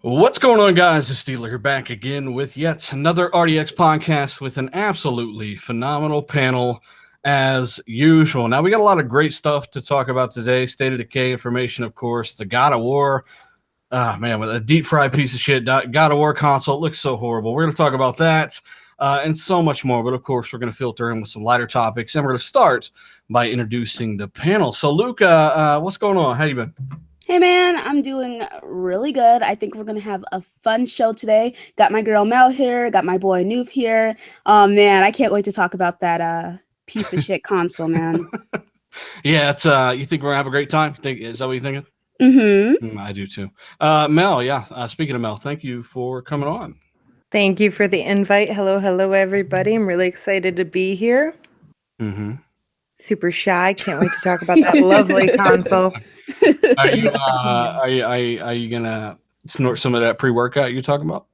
What's going on, guys? It's Steeler here, back again with yet another RDX podcast with an absolutely phenomenal panel as usual. Now, we got a lot of great stuff to talk about today. State of Decay information, of course. The God of War, man, with a deep fried piece of shit. God of War console, it looks so horrible. We're going to talk about that and so much more. But, of course, we're going to filter in with some lighter topics. And we're going to start by introducing the panel. So, Luca, what's going on? How you been? Hey man, I'm doing really good. I think we're gonna have a fun show today. Got my girl Mel here, got my boy Noof here. Oh man, I can't wait to talk about that piece of shit console, man. Yeah, it's you think we're gonna have a great time? Is that what you're thinking? Mm-hmm. I do too. Mel, yeah. Speaking of Mel, thank you for coming on. Thank you for the invite. Hello, everybody. I'm really excited to be here. Mm-hmm. Super shy. Can't wait to talk about that lovely console. Are you gonna snort some of that pre-workout you're talking about?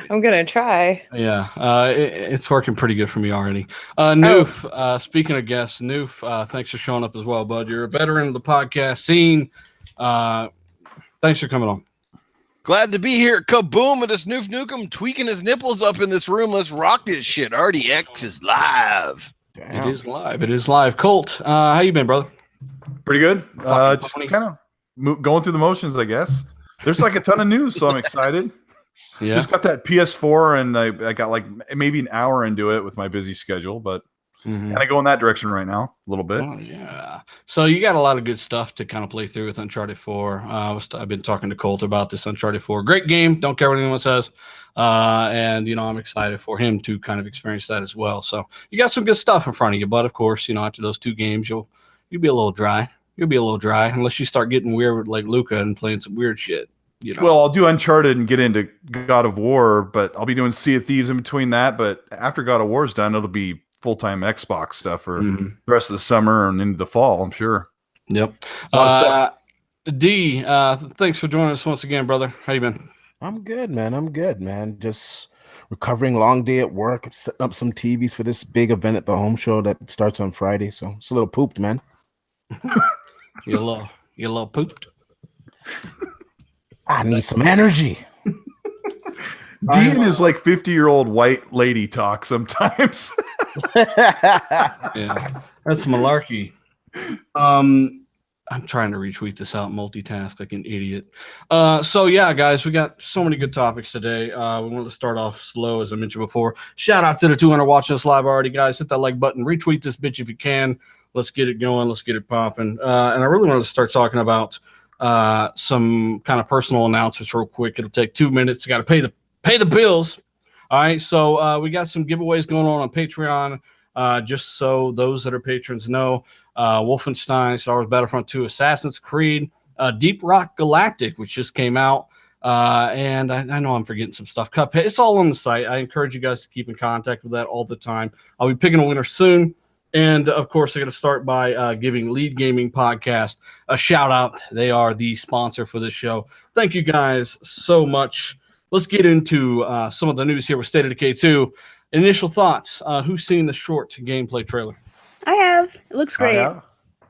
I'm gonna try. Yeah, it's working pretty good for me already. Noof, speaking of guests, Noof, thanks for showing up as well, bud. You're a veteran of the podcast scene. Thanks for coming on. Glad to be here. Kaboom! And this Noof Nukem tweaking his nipples up in this room. Let's rock this shit. RDX is live. Damn. It is live. Colt, how you been, brother? Pretty good. Just kind of going through the motions, I guess. There's like a ton of news, so I'm excited. Yeah. Just got that PS4, and I got like maybe an hour into it with my busy schedule, but kind of go in that direction right now a little bit. Oh, yeah. So you got a lot of good stuff to kind of play through with Uncharted 4. I've been talking to Colt about this Uncharted 4. Great game. Don't care what anyone says. And, I'm excited for him to kind of experience that as well. So you got some good stuff in front of you. But, of course, after those two games, you'll be a little dry. You'll be a little dry unless you start getting weird like Luca and playing some weird shit. Well, I'll do Uncharted and get into God of War, but I'll be doing Sea of Thieves in between that. But after God of War is done, it'll be full-time Xbox stuff for the rest of the summer and into the fall, I'm sure. Yep. A lot of stuff. D, thanks for joining us once again, brother. How you been? I'm good, man. Just recovering, long day at work. I'm setting up some TVs for this big event at the home show that starts on Friday. So it's a little pooped, man. You're a little pooped. I need some energy. Dean is like 50-year-old white lady talk sometimes. Yeah, that's malarkey. I'm trying to retweet this out, multitask like an idiot. So yeah, guys, we got so many good topics today. We wanted to start off slow, as I mentioned before. Shout out to the 200 watching us live already, guys. Hit that like button, retweet this bitch if you can. Let's get it going. Let's get it popping. And I really wanted to start talking about some kind of personal announcements real quick. It'll take 2 minutes. Got to pay the bills. All right. So we got some giveaways going on Patreon. Just so those that are patrons know, Wolfenstein, Star Wars Battlefront 2, Assassin's Creed, Deep Rock Galactic, which just came out. And I know I'm forgetting some stuff. Cuphead, it's all on the site. I encourage you guys to keep in contact with that all the time. I'll be picking a winner soon. And, of course, I'm going to start by giving Lead Gaming Podcast a shout-out. They are the sponsor for this show. Thank you guys so much. Let's get into some of the news here with State of Decay 2. Initial thoughts. Who's seen the short gameplay trailer? I have. It looks great.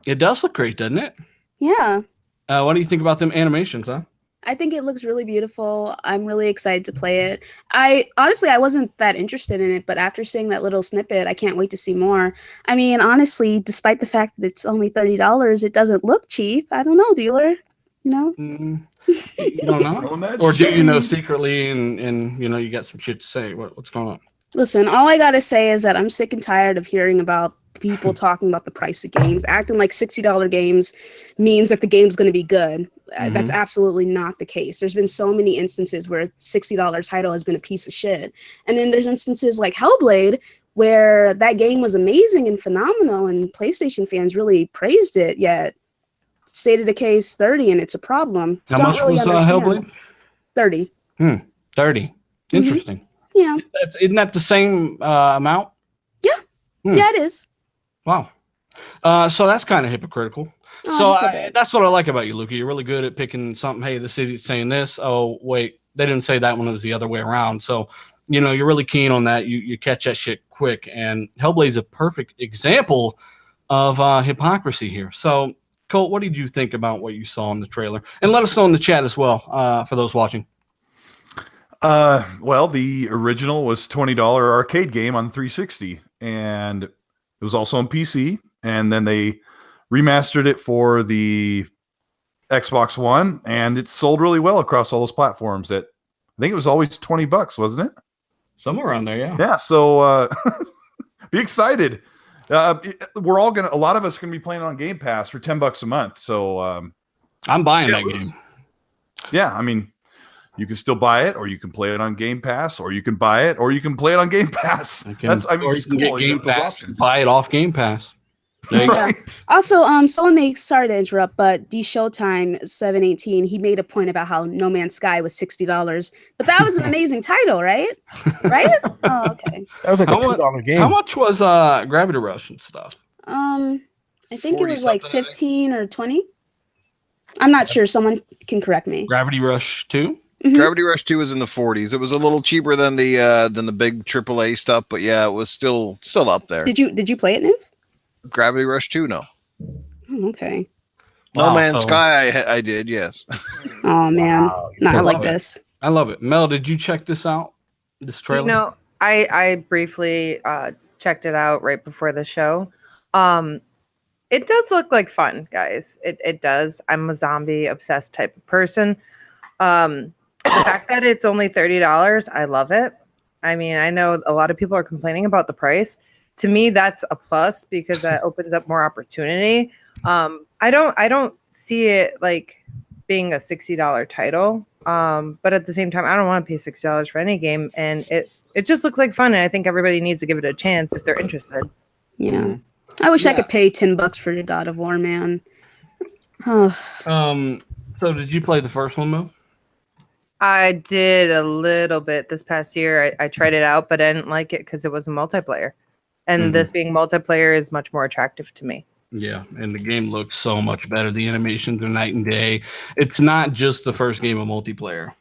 It does look great, doesn't it? Yeah. What do you think about them animations, huh? I think it looks really beautiful. I'm really excited to play it. I wasn't that interested in it, but after seeing that little snippet, I can't wait to see more. I mean, honestly, despite the fact that it's only $30, it doesn't look cheap. I don't know, dealer. You don't know? Or do you know secretly and you got some shit to say? What's going on? Listen, all I gotta say is that I'm sick and tired of hearing about people talking about the price of games, acting like $60 games means that the game's going to be good. That's absolutely not the case. There's been so many instances where a $60 title has been a piece of shit. And then there's instances like Hellblade where that game was amazing and phenomenal and PlayStation fans really praised it, yet State of Decay is 30 and it's a problem. How much was Hellblade? 30. 30. Interesting. Yeah. Isn't that the same amount? Yeah. Yeah, it is. Wow. So that's kind of hypocritical. That's what I like about you, Luca. You're really good at picking something. Hey, the city's saying this. Oh, wait, they didn't say that one. It was the other way around. So, you're really keen on that. You catch that shit quick. And Hellblade's a perfect example of hypocrisy here. So Colt, what did you think about what you saw in the trailer? And let us know in the chat as well for those watching. Well, the original was $20 arcade game on 360, and it was also on PC. And then they remastered it for the Xbox One, and it sold really well across all those platforms. I think it was always $20, wasn't it? Somewhere around there, yeah. Yeah. So be excited. We're all a lot of us going to be playing on Game Pass for $10 a month. So I'm buying that game. Yeah, I mean, you can still buy it, or you can play it on Game Pass, or you can buy it, or you can play it on Game Pass. Or you it's can cool. get Game Pass, buy it off Game Pass. There you go. Right. Also, sorry to interrupt, but D Showtime 718, he made a point about how No Man's Sky was $60, but that was an amazing title, right? Right? Oh, okay. That was like a $2 game. How much was Gravity Rush and stuff? I think it 40 was like something, I think. 15 or 20. I'm not sure. Someone can correct me. Gravity Rush 2? Gravity Rush 2 was in the 40s. It was a little cheaper than the big AAA stuff, but yeah, it was still up there. Did you play it, Nuv? Gravity Rush 2, no. Oh, okay. No Wow, Man's so- Sky, I did, yes. Oh man, Wow, not I like love it. this. I love it. Mel, did you check this out? This trailer? No, I briefly checked it out right before the show. It does look like fun, guys. It does. I'm a zombie obsessed type of person. The fact that it's only $30, I love it. I mean, I know a lot of people are complaining about the price. To me, that's a plus because that opens up more opportunity. I don't see it like being a $60 title. But at the same time, I don't want to pay $60 for any game, and it just looks like fun, and I think everybody needs to give it a chance if they're interested. Yeah, I wish I could pay $10 for the God of War, man. Oh, So did you play the first one, Mel? I did a little bit this past year. I tried it out, but I didn't like it because it was a multiplayer, and this being multiplayer is much more attractive to me. Yeah, and the game looks so much better. The animations are night and day. It's not just the first game of multiplayer.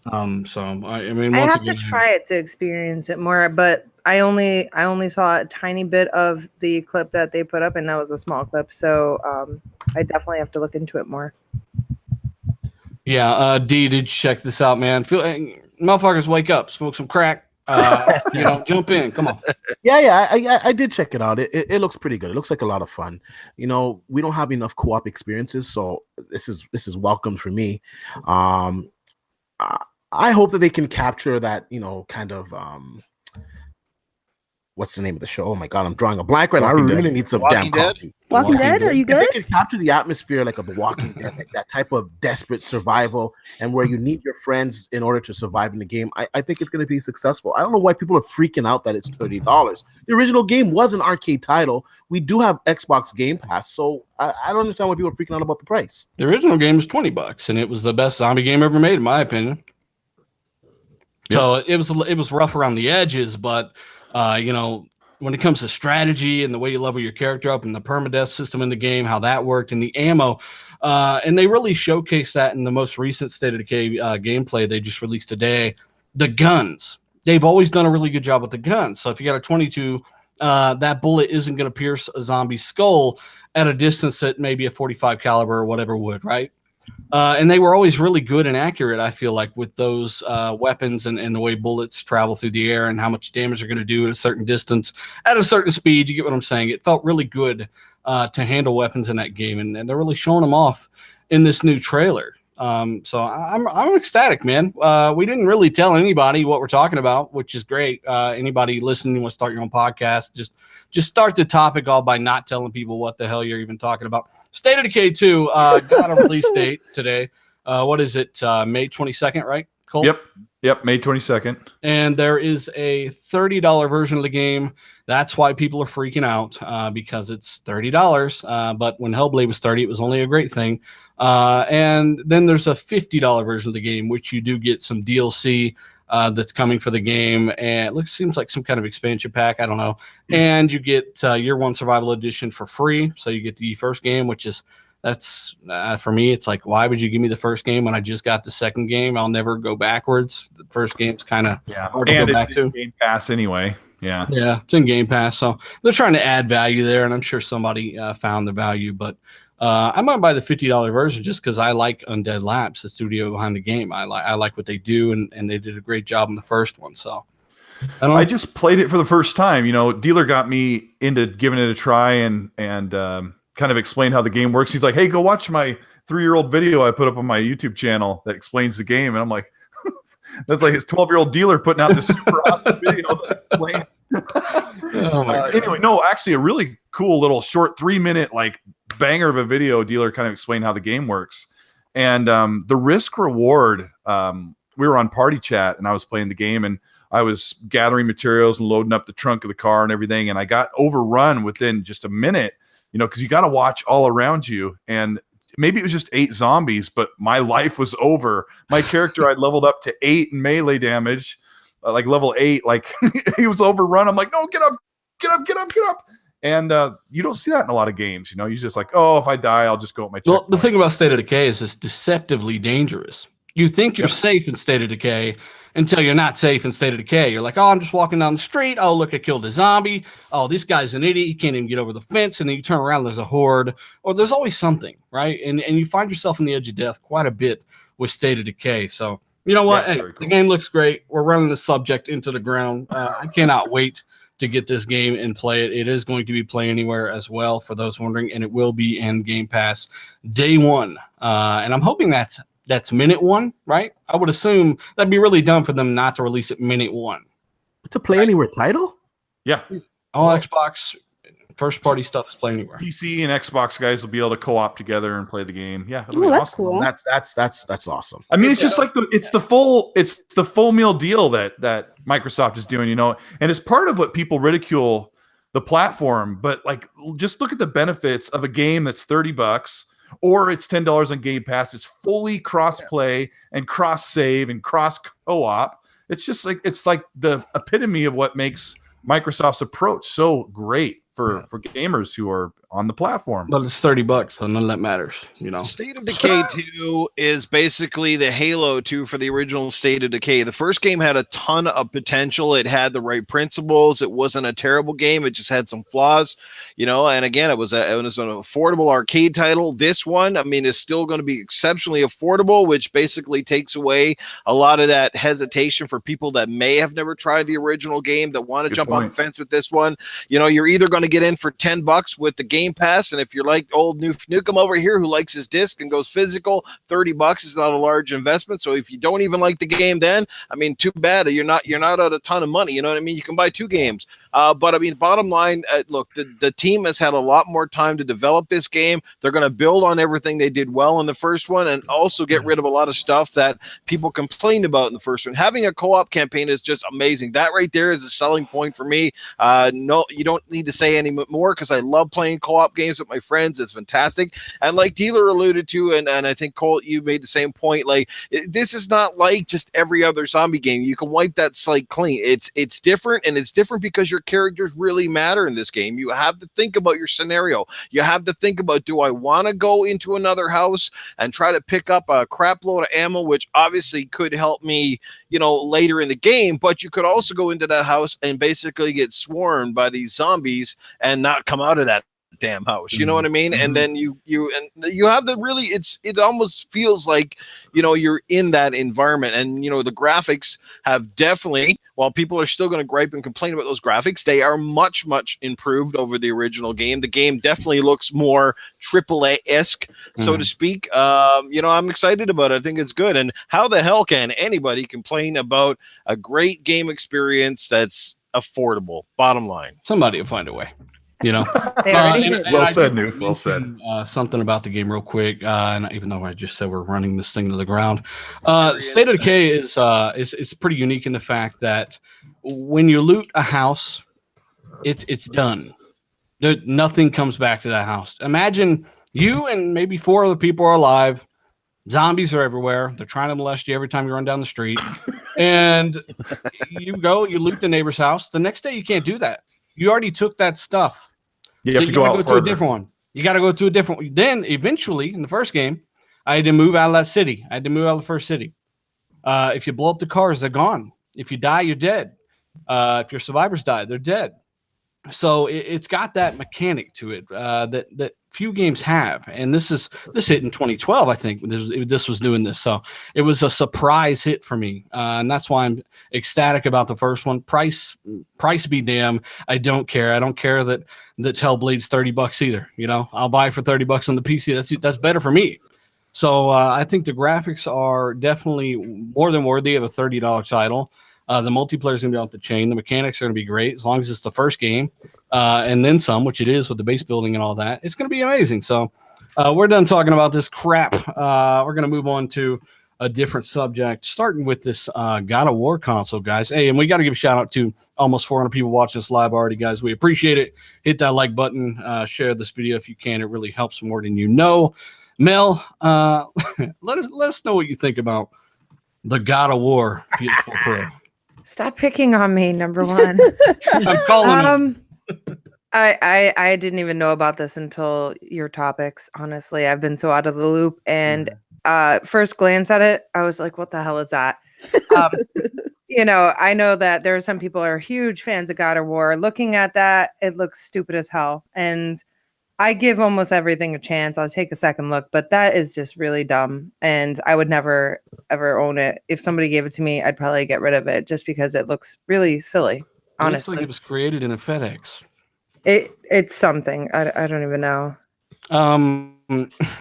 So I mean, I once have again, to try it to experience it more, but I only saw a tiny bit of the clip that they put up, and that was a small clip. So I definitely have to look into it more. Yeah, D, did you check this out, man? Motherfuckers, wake up, smoke some crack. Jump in. Come on. Yeah, I did check it out. It looks pretty good. It looks like a lot of fun. You know, we don't have enough co-op experiences, so this is welcome for me. I hope that they can capture that, you know, kind of what's the name of the show? Oh my god, I'm drawing a blank right now. I really need some damn coffee. Walking Dead? Are you good? If they can capture the atmosphere like of The Walking Dead, like that type of desperate survival, and where you need your friends in order to survive in the game, I think it's going to be successful. I don't know why people are freaking out that it's $30. The original game was an arcade title. We do have Xbox Game Pass, so I don't understand why people are freaking out about the price. The original game is $20, and it was the best zombie game ever made, in my opinion. Yep. So it was rough around the edges, but you know, when it comes to strategy and the way you level your character up and the permadeath system in the game, how that worked, and the ammo, and they really showcased that in the most recent State of Decay gameplay they just released today. The guns, they've always done a really good job with the guns. So if you got a 22, that bullet isn't going to pierce a zombie's skull at a distance that maybe a 45 caliber or whatever would, right? And they were always really good and accurate, I feel like, with those weapons and the way bullets travel through the air and how much damage they're going to do at a certain distance, at a certain speed. You get what I'm saying? It felt really good to handle weapons in that game, and they're really showing them off in this new trailer. So I'm ecstatic, man. We didn't really tell anybody what we're talking about, which is great. Anybody listening who wants to start your own podcast, just start the topic all by not telling people what the hell you're even talking about. State of Decay 2 got a release date today. What is it? May 22nd, right, Cole? Yep, May 22nd. And there is a $30 version of the game. That's why people are freaking out, because it's $30. But when Hellblade was $30, it was only a great thing. And then there's a $50 version of the game, which you do get some DLC that's coming for the game, and it seems like some kind of expansion pack. I don't know. And you get Year One Survival Edition for free. So you get the first game, that's for me. It's like, why would you give me the first game when I just got the second game? I'll never go backwards. The first game's kind of hard to go back to. Game Pass anyway. Yeah. Yeah, it's in Game Pass, so they're trying to add value there, and I'm sure somebody found the value. But I might buy the $50 version just because I like Undead Labs, the studio behind the game. I like what they do, and they did a great job in the first one. So I just played it for the first time. You know, dealer got me into giving it a try and kind of explained how the game works. He's like, "Hey, go watch my 3-year-old video I put up on my YouTube channel that explains the game." And I'm like, that's like his 12-year-old dealer putting out this super awesome video that explains. Oh my God. Anyway, no, actually a really cool little short 3-minute like banger of a video. Dealer kind of explained how the game works. And the risk reward, we were on party chat and I was playing the game and I was gathering materials and loading up the trunk of the car and everything. And I got overrun within just a minute, you know, because you got to watch all around you. And maybe it was just 8 zombies, but my life was over. My character, I'd leveled up to 8 in melee damage, like level 8, like he was overrun. I'm like, no, get up, get up, get up, get up. And you don't see that in a lot of games. You know, you're just like, oh, if I die, I'll just go at my checkpoint. Well, the thing about State of Decay is it's deceptively dangerous. You think you're safe in State of Decay until you're not safe in State of Decay. You're like, oh, I'm just walking down the street. Oh, look, I killed a zombie. Oh, this guy's an idiot. He can't even get over the fence. And then you turn around, there's a horde. Or there's always something, right? And you find yourself on the edge of death quite a bit with State of Decay. So, you know what? Yeah, hey, cool. The game looks great. We're running the subject into the ground. I cannot wait to get this game and play it. It is going to be Play Anywhere as well, for those wondering, and it will be in Game Pass day 1. And I'm hoping that's minute 1, right? I would assume that'd be really dumb for them not to release it minute 1. It's a Play Anywhere title? Yeah. All Xbox first party stuff is Play Anywhere. PC and Xbox guys will be able to co-op together and play the game. Yeah. it'll Oh, be that's awesome. cool. That's awesome. I mean, it's just like it's the full meal deal that Microsoft is doing, you know, and it's part of what people ridicule the platform. But like, just look at the benefits of a game that's $30 or it's $10 on Game Pass. It's fully cross-play and cross-save and cross-co-op. It's just like the epitome of what makes Microsoft's approach so great for gamers who are on the platform. But it's $30, so none of that matters, you know. State of Decay 2 is basically the Halo 2 for the original State of Decay. The first game had a ton of potential. It had the right principles. It wasn't a terrible game. It just had some flaws, you know. And again, it was an affordable arcade title. This one, I mean, is still going to be exceptionally affordable, which basically takes away a lot of that hesitation for people that may have never tried the original game that want to jump on the fence with this one. You know, you're either going to get in for $10 with the Game Pass, and if you're like old Nukem over here who likes his disc and goes physical, $30 is not a large investment. So if you don't even like the game, then I mean, too bad. You're not out a ton of money. You know what I mean? You can buy 2 games. But I mean, bottom line, look, the team has had a lot more time to develop this game. They're going to build on everything they did well in the first one, and also get rid of a lot of stuff that people complained about in the first one. Having a co-op campaign is just amazing. That right there is a selling point for me. No, you don't need to say any more, because I love playing co-op games with my friends. It's fantastic. And like Dealer alluded to, and I think Colt, you made the same point. Like, this is not like just every other zombie game. You can wipe that slate clean. It's different, and it's different because your characters really matter in this game. You have to think about your scenario. You have to think about, do I want to go into another house and try to pick up a crap load of ammo, which obviously could help me, you know, later in the game, but you could also go into that house and basically get swarmed by these zombies and not come out of that damn house. You know what I mean? And then you have the really, it almost feels like, you know, you're in that environment. And, you know, the graphics have definitely, while people are still going to gripe and complain about those graphics, they are much improved over the original game. The game definitely looks more AAA-esque, so to speak. You know, I'm excited about it. I think it's good. And how the hell can anybody complain about a great game experience that's affordable? Bottom line. Somebody will find a way. You know, Well said, Noof. Well said. Something about the game real quick. And even though I just said we're running this thing to the ground, State of Decay is pretty unique in the fact that when you loot a house, it's done. Nothing comes back to that house. Imagine you and maybe 4 other people are alive. Zombies are everywhere. They're trying to molest you every time you run down the street. And you loot the neighbor's house. The next day you can't do that. You already took that stuff. You have to go out to a different one. You got to go to a different one. Then eventually, in the first game, I had to move out of that city. I had to move out of the first city. If you blow up the cars, they're gone. If you die, you're dead. If your survivors die, they're dead. So it's got that mechanic to it that few games have, and this hit in 2012, I think. This was doing this, so it was a surprise hit for me, and that's why I'm ecstatic about the first one. Price be damn, I don't care. I don't care that Hellblade's $30 either. You know, I'll buy it for $30 on the PC. That's better for me. So I think the graphics are definitely more than worthy of a $30 title. The multiplayer is going to be off the chain. The mechanics are going to be great as long as it's the first game, and then some, which it is with the base building and all that. It's going to be amazing. So we're done talking about this crap. We're going to move on to a different subject, starting with this God of War console, guys. Hey, and we got to give a shout out to almost 400 people watching this live already, guys. We appreciate it. Hit that like button. Share this video if you can. It really helps more than you know. Mel, let us know what you think about the God of War PS4 Pro. Stop picking on me, number one. I'm calling I didn't even know about this until your topics. Honestly, I've been so out of the loop. And first glance at it, I was like, what the hell is that? You know, I know that there are some people who are huge fans of God of War. Looking at that, it looks stupid as hell. And I give almost everything a chance. I'll take a second look, but that is just really dumb. And I would never, ever own it. If somebody gave it to me, I'd probably get rid of it just because it looks really silly, honestly. It looks like it was created in a FedEx. It's something. I don't even know.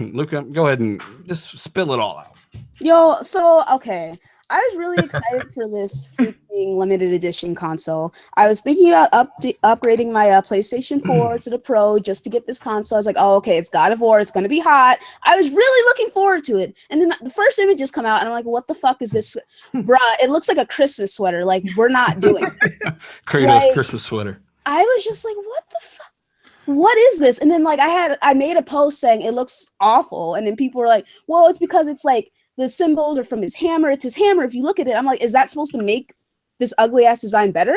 Luca, go ahead and just spill it all out. Yo, so okay. I was really excited for this freaking limited edition console. I was thinking about upgrading my PlayStation 4 to the Pro just to get this console. I was like, oh, okay, it's God of War. It's going to be hot. I was really looking forward to it. And then the first images come out, and I'm like, what the fuck is this? Bruh, it looks like a Christmas sweater. Like, we're not doing it. Kratos like, Christmas sweater. I was just like, what the fuck? What is this? And then, like, I made a post saying it looks awful. And then people were like, well, it's because it's like, the symbols are from his hammer. It's his hammer. If you look at it, I'm like, is that supposed to make this ugly ass design better?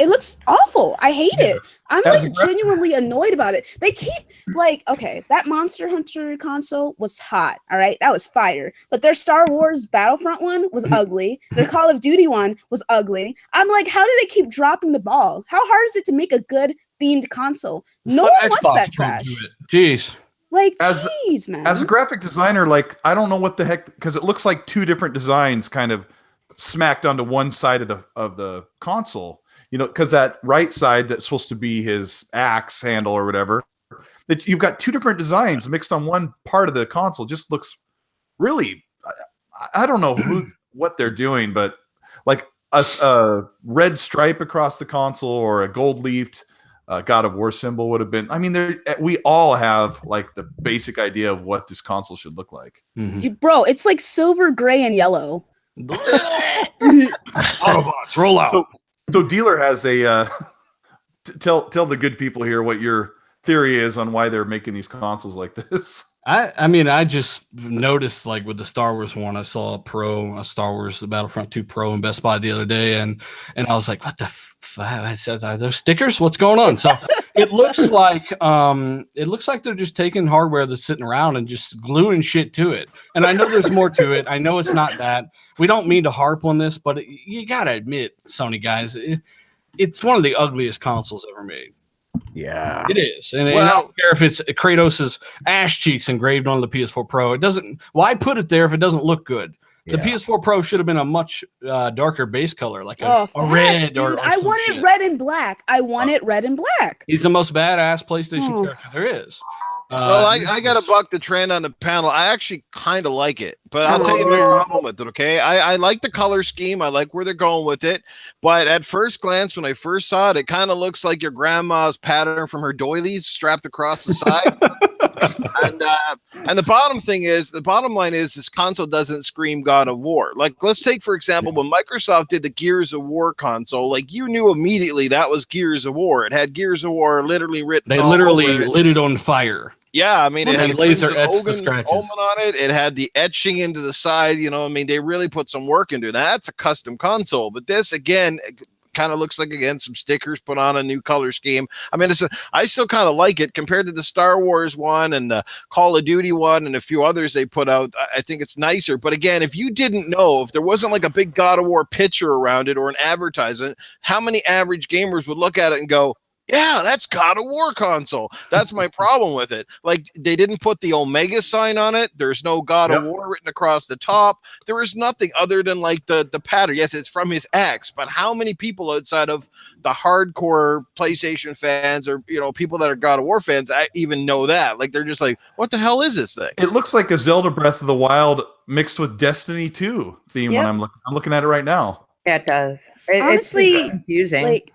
It looks awful. I hate it. I'm like genuinely annoyed about it. They keep like, okay, that Monster Hunter console was hot. All right. That was fire. But their Star Wars Battlefront one was ugly. Their Call of Duty one was ugly. I'm like, how do they keep dropping the ball? How hard is it to make a good themed console? No one wants that trash. Jeez. Like, jeez, man. As a graphic designer, like, I don't know what the heck, because it looks like two different designs kind of smacked onto one side of the console. You know, because that right side that's supposed to be his axe handle or whatever, that you've got two different designs mixed on one part of the console. Just looks really, I don't know what they're doing, but like a red stripe across the console or a gold leafed God of War symbol would have been. I mean, we all have like the basic idea of what this console should look like. Mm-hmm. Bro, it's like silver, gray, and yellow. Autobots, roll out. So Dealer has a tell the good people here what your theory is on why they're making these consoles like this. I mean, I just noticed, like, with the Star Wars one, I saw a Star Wars the Battlefront 2 Pro in Best Buy the other day, and I was like, what the I said, are there stickers? What's going on? So it looks like they're just taking hardware that's sitting around and just gluing shit to it. And I know there's more to it. I know it's not that. We don't mean to harp on this, but you gotta admit, Sony guys, it's one of the ugliest consoles ever made. Yeah, it is. And I don't care if it's Kratos' ass cheeks engraved on the PS4 Pro. It doesn't. Why put it there if it doesn't look good? The PS4 Pro should have been a much darker base color, like a red. Dude, I want it red and black. I want it red and black. He's the most badass PlayStation character there is. Well, I got to buck the trend on the panel. I actually kind of like it, but I'll tell you my problem with it, okay? I like the color scheme. I like where they're going with it. But at first glance, when I first saw it, it kind of looks like your grandma's pattern from her doilies strapped across the side. And the bottom line is this console doesn't scream God of War. Like, let's take, for example, when Microsoft did the Gears of War console, like, you knew immediately that was Gears of War. It had Gears of War literally written. They literally lit it on fire. Yeah, I mean, it had laser etched the scratches on it. It had the etching into the side. You know, I mean, they really put some work into it. Now, that's a custom console, but this again, kind of looks like, again, some stickers put on a new color scheme. I mean, I still kind of like it compared to the Star Wars one and the Call of Duty one and a few others they put out. I think it's nicer. But again, if you didn't know, if there wasn't like a big God of War picture around it or an advertisement, how many average gamers would look at it and go, yeah, that's God of War console. That's my problem with it. Like, they didn't put the Omega sign on it. There's no God of War written across the top. There is nothing other than like the pattern. Yes, it's from his ex, but how many people outside of the hardcore PlayStation fans or, you know, people that are God of War fans, I even know that? Like, they're just like, what the hell is this thing? It looks like a Zelda Breath of the Wild mixed with Destiny 2 theme when I'm looking at it right now. Yeah, it does. Honestly, it's confusing. Like,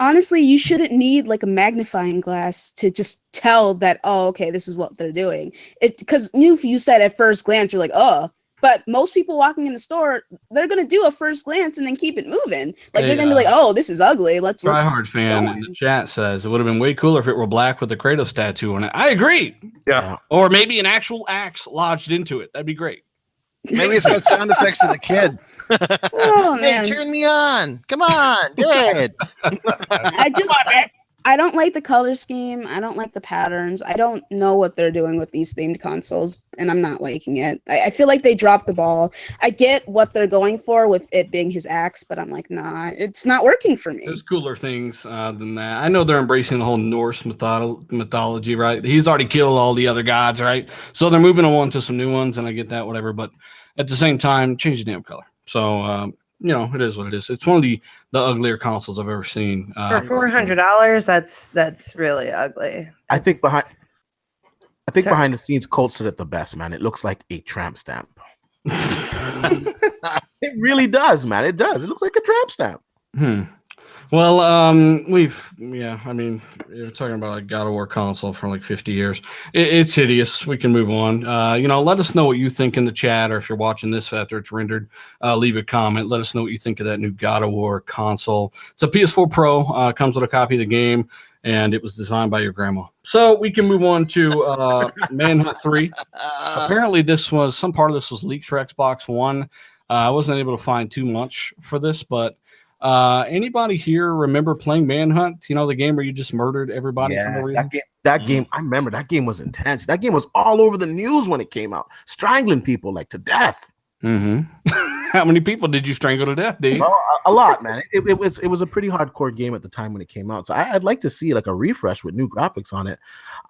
honestly, you shouldn't need like a magnifying glass to just tell that, oh, okay, this is what they're doing. It because if you said at first glance, you're like, oh, but most people walking in the store, they're gonna do a first glance and then keep it moving. Like they're gonna be like, oh, this is ugly. Let's Tryhard fan in the chat says it would have been way cooler if it were black with the Kratos tattoo on it. I agree. Yeah. Or maybe an actual axe lodged into it. That'd be great. Maybe it's got sound effects of the kid. Oh man, hey, turn me on. Come on, Dad. I don't like the color scheme. I don't like the patterns. I don't know what they're doing with these themed consoles, and I'm not liking it. I feel like they dropped the ball. I get what they're going for with it being his axe, but I'm like, nah, it's not working for me. There's cooler things than that. I know they're embracing the whole Norse mythology, right? He's already killed all the other gods, right? So they're moving on to some new ones, and I get that, whatever. But at the same time, change the damn color. So, you know, it is what it is. It's one of the uglier consoles I've ever seen. For $400, that's really ugly. I think behind the scenes, Colt said it the best, man. It looks like a tramp stamp. It really does, man. It does. It looks like a tramp stamp. Well, I mean, you're talking about a God of War console for like 50 years. It's hideous. We can move on. You know, let us know what you think in the chat, or if you're watching this after it's rendered, leave a comment. Let us know what you think of that new God of War console. It's a PS4 Pro, comes with a copy of the game, and it was designed by your grandma. So we can move on to Manhunt 3. Apparently, some part of this was leaked for Xbox One. I wasn't able to find too much for this, but anybody here remember playing Manhunt? You know, the game where you just murdered everybody for no reason? That game, I remember that game was intense. That game was all over the news when it came out, strangling people like to death. How many people did you strangle to death, dude? Well, a lot, man. It was a pretty hardcore game at the time when it came out. So I'd like to see like a refresh with new graphics on it.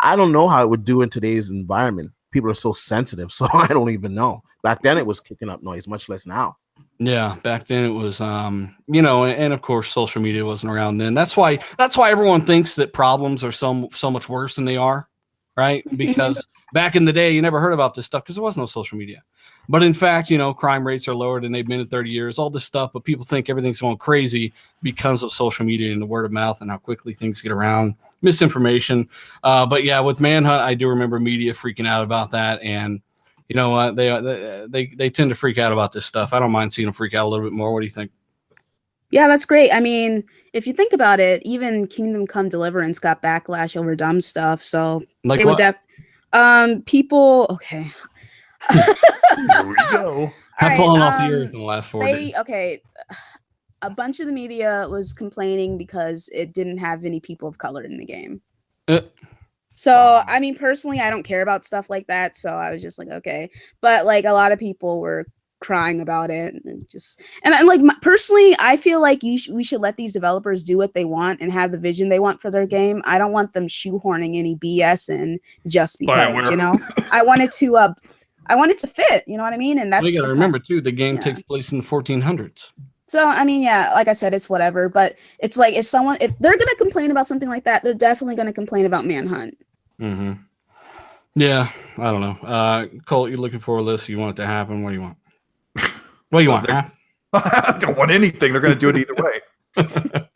I don't know how it would do in today's environment. People are so sensitive, so I don't even know. Back then it was kicking up noise, much less now. Yeah, back then it was, you know, and of course social media wasn't around then. That's why everyone thinks that problems are so much worse than they are, right? Because back in the day, you never heard about this stuff because there was no social media. But in fact, you know, crime rates are lower than they've been in 30 years, all this stuff. But people think everything's going crazy because of social media and the word of mouth and how quickly things get around, misinformation. But yeah, with Manhunt, I do remember media freaking out about that. And you know what? They tend to freak out about this stuff. I don't mind seeing them freak out a little bit more. What do you think? Yeah, that's great. I mean, if you think about it, even Kingdom Come Deliverance got backlash over dumb stuff. So like they would people. Okay. Here we go. Have fallen off the earth in the last 4 days. Okay. A bunch of the media was complaining because it didn't have any people of color in the game. So, I mean, personally, I don't care about stuff like that. So I was just like, okay. But like a lot of people were crying about it and like personally, I feel like we should let these developers do what they want and have the vision they want for their game. I don't want them shoehorning any BS in just because, you know, I want it to fit, you know what I mean? And that's you got to remember too, the game takes place in the 1400s. So, I mean, yeah, like I said, it's whatever, but it's like if they're going to complain about something like that, they're definitely going to complain about Manhunt. Yeah, I don't know. Colt, you're looking for a list. You want it to happen. What do you want? What do you want? I don't want anything. They're going to do it either way.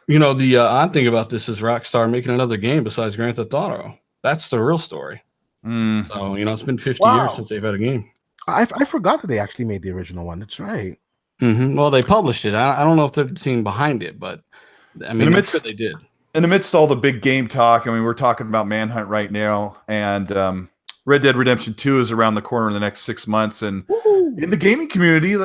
You know, the odd thing about this is Rockstar making another game besides Grand Theft Auto. That's the real story. So, you know, it's been 50 years since they've had a game. I forgot that they actually made the original one. That's right. Well, they published it. I don't know if they're the team behind it, but I mean, I'm sure they did. In the midst of all the big game talk, I mean, we're talking about Manhunt right now, and Red Dead Redemption 2 is around the corner in the next 6 months, and in the gaming community,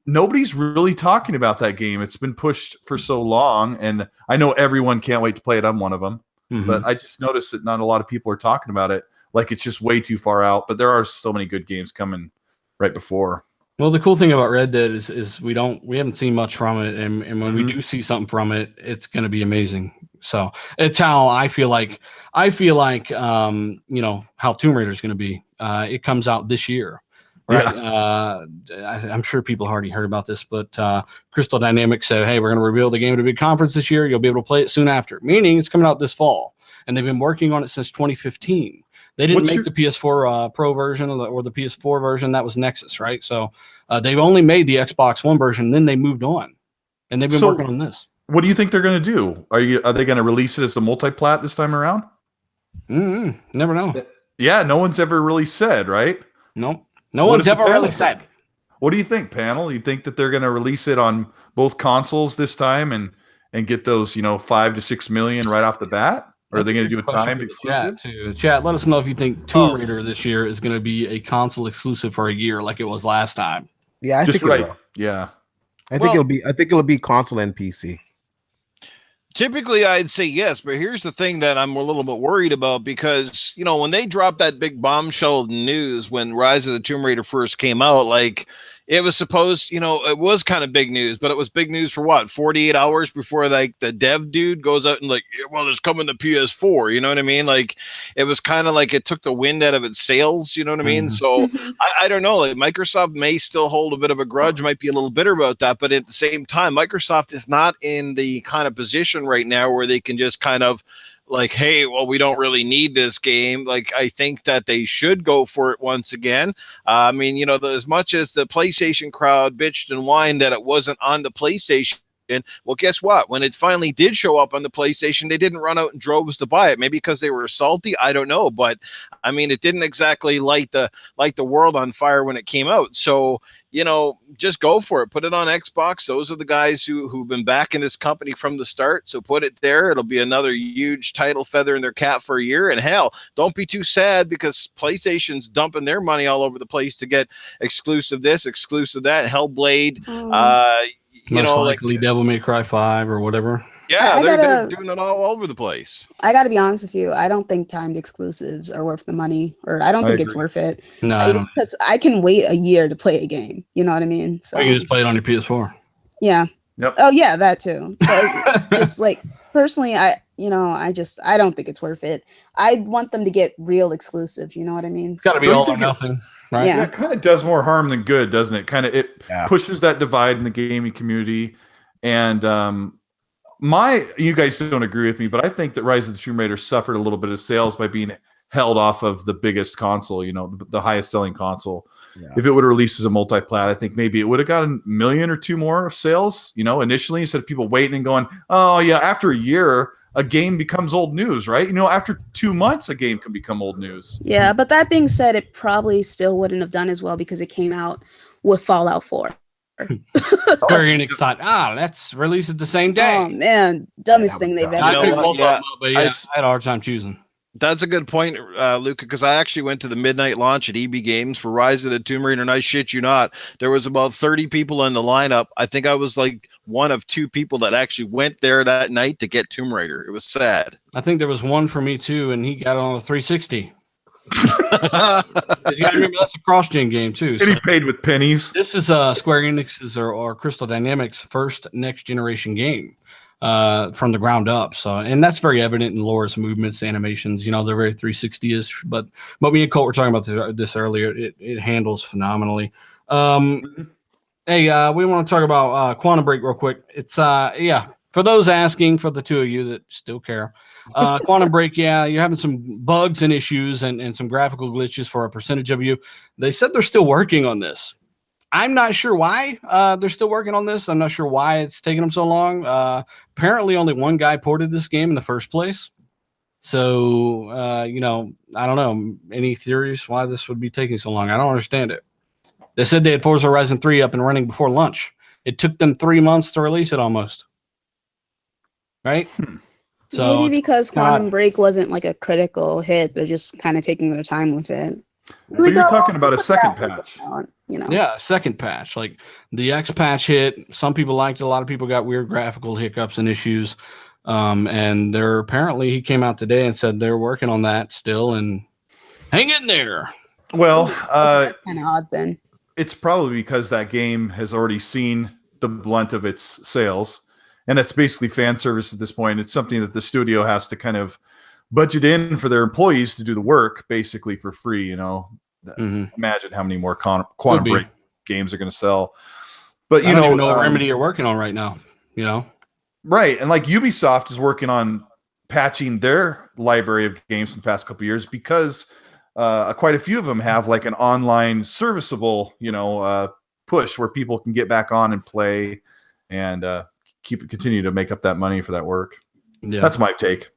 nobody's really talking about that game. It's been pushed for so long, and I know everyone can't wait to play it. I'm one of them, but I just noticed that not a lot of people are talking about it. Like it's just way too far out. But there are so many good games coming right before. Well, the cool thing about Red Dead is we haven't seen much from it, and when we do see something from it, it's going to be amazing. So it's how I feel like how Tomb Raider is going to be. It comes out this year, right? Yeah. I'm sure people already heard about this, but Crystal Dynamics said, "Hey, we're going to reveal the game at a big conference this year. You'll be able to play it soon after," meaning it's coming out this fall, and they've been working on it since 2015. They didn't make the PS4 Pro version or the PS4 version. That was Nexus, right? So they've only made the Xbox One version, then they moved on, and they've been working on this. What do you think they're going to do? Are they going to release it as a multi-plat this time around? Never know. Yeah, no one's ever really said, right? No one's ever really said. What do you think, panel? You think that they're going to release it on both consoles this time and get those 5 to 6 million right off the bat? Or are they going to do a timed exclusive? Chat, let us know if you think Tomb Raider this year is going to be a console exclusive for a year like it was last time. Yeah, I think right. Yeah, I think it'll be console and PC. Typically, I'd say yes, but here's the thing that I'm a little bit worried about because, when they dropped that big bombshell news when Rise of the Tomb Raider first came out, like it was supposed, it was kind of big news, but it was big news for what, 48 hours before like the dev dude goes out and like, well, it's coming to PS4, you know what I mean? Like it was kind of like it took the wind out of its sails, you know what I mean? So I don't know, like Microsoft may still hold a bit of a grudge, might be a little bitter about that, but at the same time, Microsoft is not in the kind of position right now where they can just kind of like, hey, well, we don't really need this game. Like, I think that they should go for it once again. I mean, as much as the PlayStation crowd bitched and whined that it wasn't on the PlayStation, well, guess what? When it finally did show up on the PlayStation, they didn't run out in droves to buy it. Maybe because they were salty. I don't know. But I mean, it didn't exactly light the world on fire when it came out. So, just go for it. Put it on Xbox. Those are the guys who've been backing this company from the start. So put it there. It'll be another huge title feather in their cap for a year. And hell, don't be too sad because PlayStation's dumping their money all over the place to get exclusive this, exclusive that, Hellblade, Most likely Devil May Cry 5 or whatever. Yeah, they're doing it all over the place. I got to be honest with you. I don't think timed exclusives are worth the money, or I don't think it's worth it. No, because I can wait a year to play a game. You know what I mean? So you can just play it on your PS4. Yeah. Yep. Oh yeah, that too. So just like personally, I don't think it's worth it. I want them to get real exclusives. You know what I mean? It's got to be all or nothing. Right? Yeah. It kind of does more harm than good, doesn't it? It pushes that divide in the gaming community. And you guys don't agree with me, but I think that Rise of the Tomb Raider suffered a little bit of sales by being held off of the biggest console, the highest selling console. Yeah. If it would release as a multi-plat, I think maybe it would have gotten 1 million or 2 more of sales, initially, instead of people waiting and going, oh yeah, after a year, a game becomes old news, right? After 2 months, a game can become old news. Yeah, but that being said, it probably still wouldn't have done as well because it came out with Fallout 4. Very excited. Let's release it the same day. Oh man, dumbest thing they've ever done. I had a hard time choosing. That's a good point, Luca, because I actually went to the midnight launch at EB Games for Rise of the Tomb Raider, and I shit you not, there was about 30 people in the lineup. I think I was like one of 2 people that actually went there that night to get Tomb Raider. It was sad. I think there was one for me too, and he got it on the 360. You gotta remember that's a cross-gen game too. And he paid with pennies. This is Square Enix's or Crystal Dynamics' first next-generation game from the ground up. So, and that's very evident in Laura's movements, animations. They're very 360-ish. But me and Colt were talking about this earlier. It handles phenomenally. Hey, we want to talk about Quantum Break real quick. It's for those asking, for the 2 of you that still care. Quantum Break, you're having some bugs and issues and some graphical glitches for a percentage of you. They said they're still working on this. I'm not sure why they're still working on this. I'm not sure why it's taking them so long. Apparently only one guy ported this game in the first place. So, I don't know. Any theories why this would be taking so long? I don't understand it. They said they had Forza Horizon 3 up and running before lunch. It took them 3 months to release it almost. Right? So maybe because Quantum Break wasn't like a critical hit, they're just kind of taking their time with it. Really But you're go talking about a with second that, patch. you know. Yeah, second patch. Like the X patch hit. Some people liked it. A lot of people got weird graphical hiccups and issues. And they're apparently he came out today and said they're working on that still and hang in there. Well, That's kind of odd then. it's probably because that game has already seen the blunt of its sales, and it's basically fan service at this point. It's something that the studio has to kind of budget in for their employees to do the work basically for free. You know, imagine how many more Quantum Break games are going to sell. But I don't even know what Remedy are working on right now. You know, right? And like Ubisoft is working on patching their library of games in the past couple of years because quite a few of them have like an online serviceable, push where people can get back on and play and continue to make up that money for that work. Yeah, that's my take.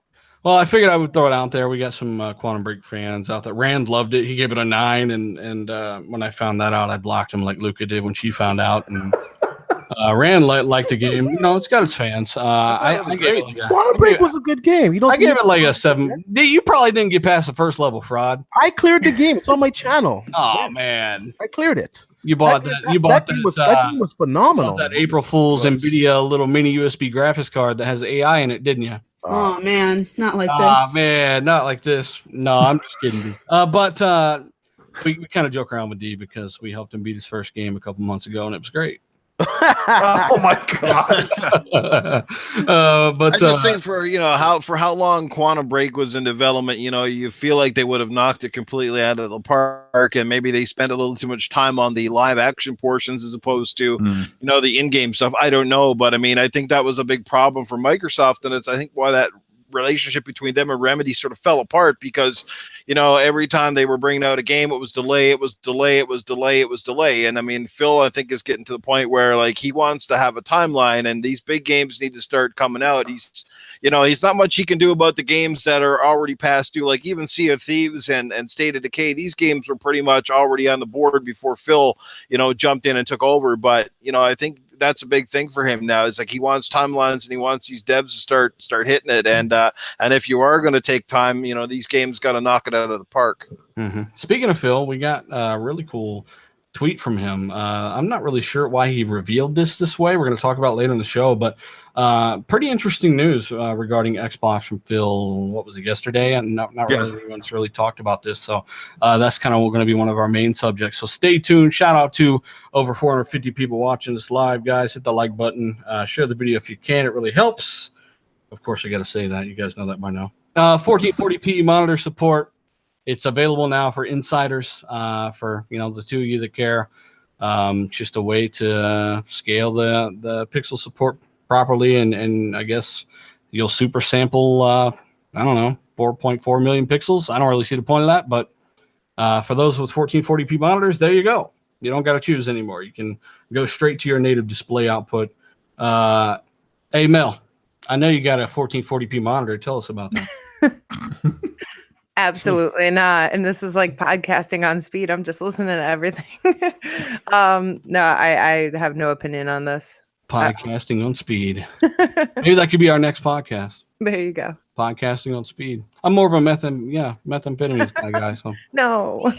Well, I figured I would throw it out there. We got some Quantum Break fans out there. Rand loved it. He gave it a 9, and when I found that out, I blocked him like Luca did when she found out. And Rand liked the game. It's got its fans. I gave it Quantum Break was a good game. I gave it like a 7. You probably didn't get past the first level, Fraud. I cleared the game. It's on my channel. Oh man, I cleared it. You bought that. That game was phenomenal. That April Fool's NVIDIA little mini USB graphics card that has AI in it, didn't you? Oh man, not like this. Oh man, not like this. No, I'm just kidding. But we kind of joke around with D because we helped him beat his first game a couple months ago, and it was great. Oh my gosh! But I just think for how long Quantum Break was in development, you feel like they would have knocked it completely out of the park, and maybe they spent a little too much time on the live action portions as opposed to the in-game stuff. I don't know, but I mean, I think that was a big problem for Microsoft, and it's I think why that relationship between them and Remedy sort of fell apart because every time they were bringing out a game, it was delay. And I mean, Phil, I think, is getting to the point where like he wants to have a timeline, and these big games need to start coming out. He's not much he can do about the games that are already past due, like even Sea of Thieves and State of Decay. These games were pretty much already on the board before Phil jumped in and took over. But I think that's a big thing for him now. Is like he wants timelines and he wants these devs to start hitting it. And if you are going to take time, these games got to knock it out of the park. Speaking of Phil, we got a really cool tweet from him. I'm not really sure why he revealed this way. We're going to talk about it later in the show, but pretty interesting news regarding Xbox from Phil. What was it, yesterday? And not really anyone's really talked about this. So that's kind of going to be one of our main subjects. So stay tuned. Shout out to over 450 people watching this live, guys. Hit the like button. Share the video if you can. It really helps. Of course, I got to say that. You guys know that by now. 1440p monitor support. It's available now for insiders, for the two of you that care. Just a way to scale the pixel support properly, and I guess you'll super sample 4.4 million pixels. I don't really see the point of that, but for those with 1440p monitors, there you go. You don't got to choose anymore. You can go straight to your native display output. Hey Mel, I know you got a 1440p monitor. Tell us about that. Absolutely not. And this is like podcasting on speed. I'm just listening to everything. No, I have no opinion on this. Podcasting on speed. Maybe that could be our next podcast. There you go. Podcasting on speed. I'm more of a methamphetamine kind of guy. So no.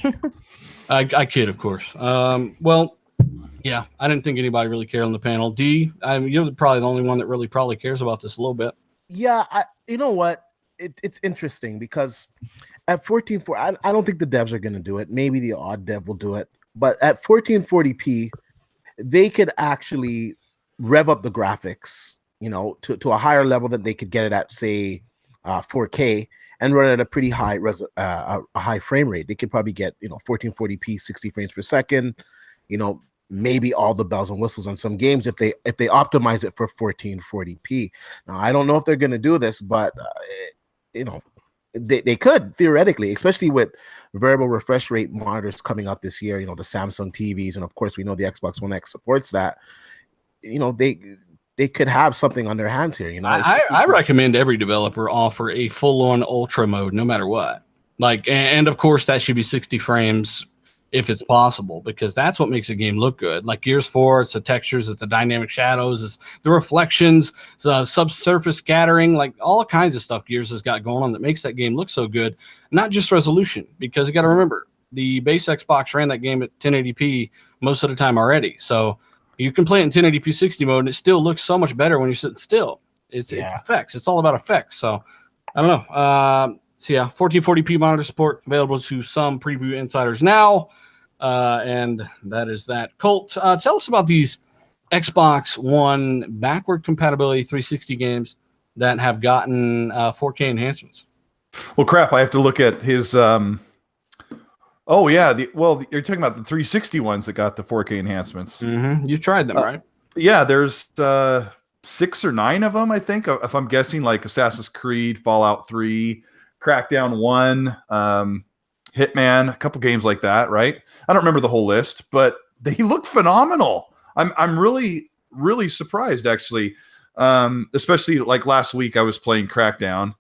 I kid, of course. Well, yeah, I didn't think anybody really cared on the panel. D, you're probably the only one that really probably cares about this a little bit. Yeah, you know what? It's interesting because at 1440, I don't think the devs are going to do it. Maybe the odd dev will do it. But at 1440p, they could actually rev up the graphics, to a higher level that they could get it at, say, 4K, and run at a pretty high a high frame rate. They could probably get 1440p, 60 frames per second. Maybe all the bells and whistles on some games if they optimize it for 1440p. Now, I don't know if they're going to do this, but they could theoretically, especially with variable refresh rate monitors coming out this year. The Samsung TVs, and of course we know the Xbox One X supports that. They could have something on their hands here. I recommend every developer offer a full-on ultra mode, no matter what. And of course that should be 60 frames if it's possible, because that's what makes a game look good. Like Gears 4, it's the textures, it's the dynamic shadows, it's the reflections, subsurface scattering, like all kinds of stuff Gears has got going on that makes that game look so good. Not just resolution, because you got to remember, the base Xbox ran that game at 1080p most of the time already. So you can play it in 1080p 60 mode, and it still looks so much better when you're sitting still. It's effects. It's all about effects. So I don't know. So yeah, 1440p monitor support available to some preview insiders now. And that is that. Colt, tell us about these Xbox One backward compatibility 360 games that have gotten 4K enhancements. Well, crap, I have to look at his oh yeah, you're talking about the 360 ones that got the 4K enhancements. You tried them, right? Yeah, there's 6 or 9 of them, I think, if I'm guessing, like Assassin's Creed, Fallout 3, Crackdown 1, Hitman, a couple games like that, right? I don't remember the whole list, but they look phenomenal. I'm really, really surprised, actually. Especially like last week, I was playing Crackdown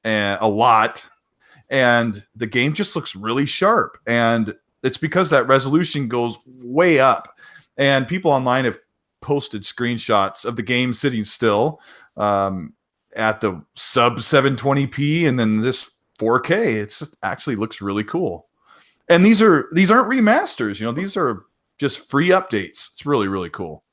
a lot, and the game just looks really sharp. And it's because that resolution goes way up. And people online have posted screenshots of the game sitting still at the sub 720p, and then this 4K. It's just actually looks really cool. And these aren't remasters, these are just free updates. It's really, really cool.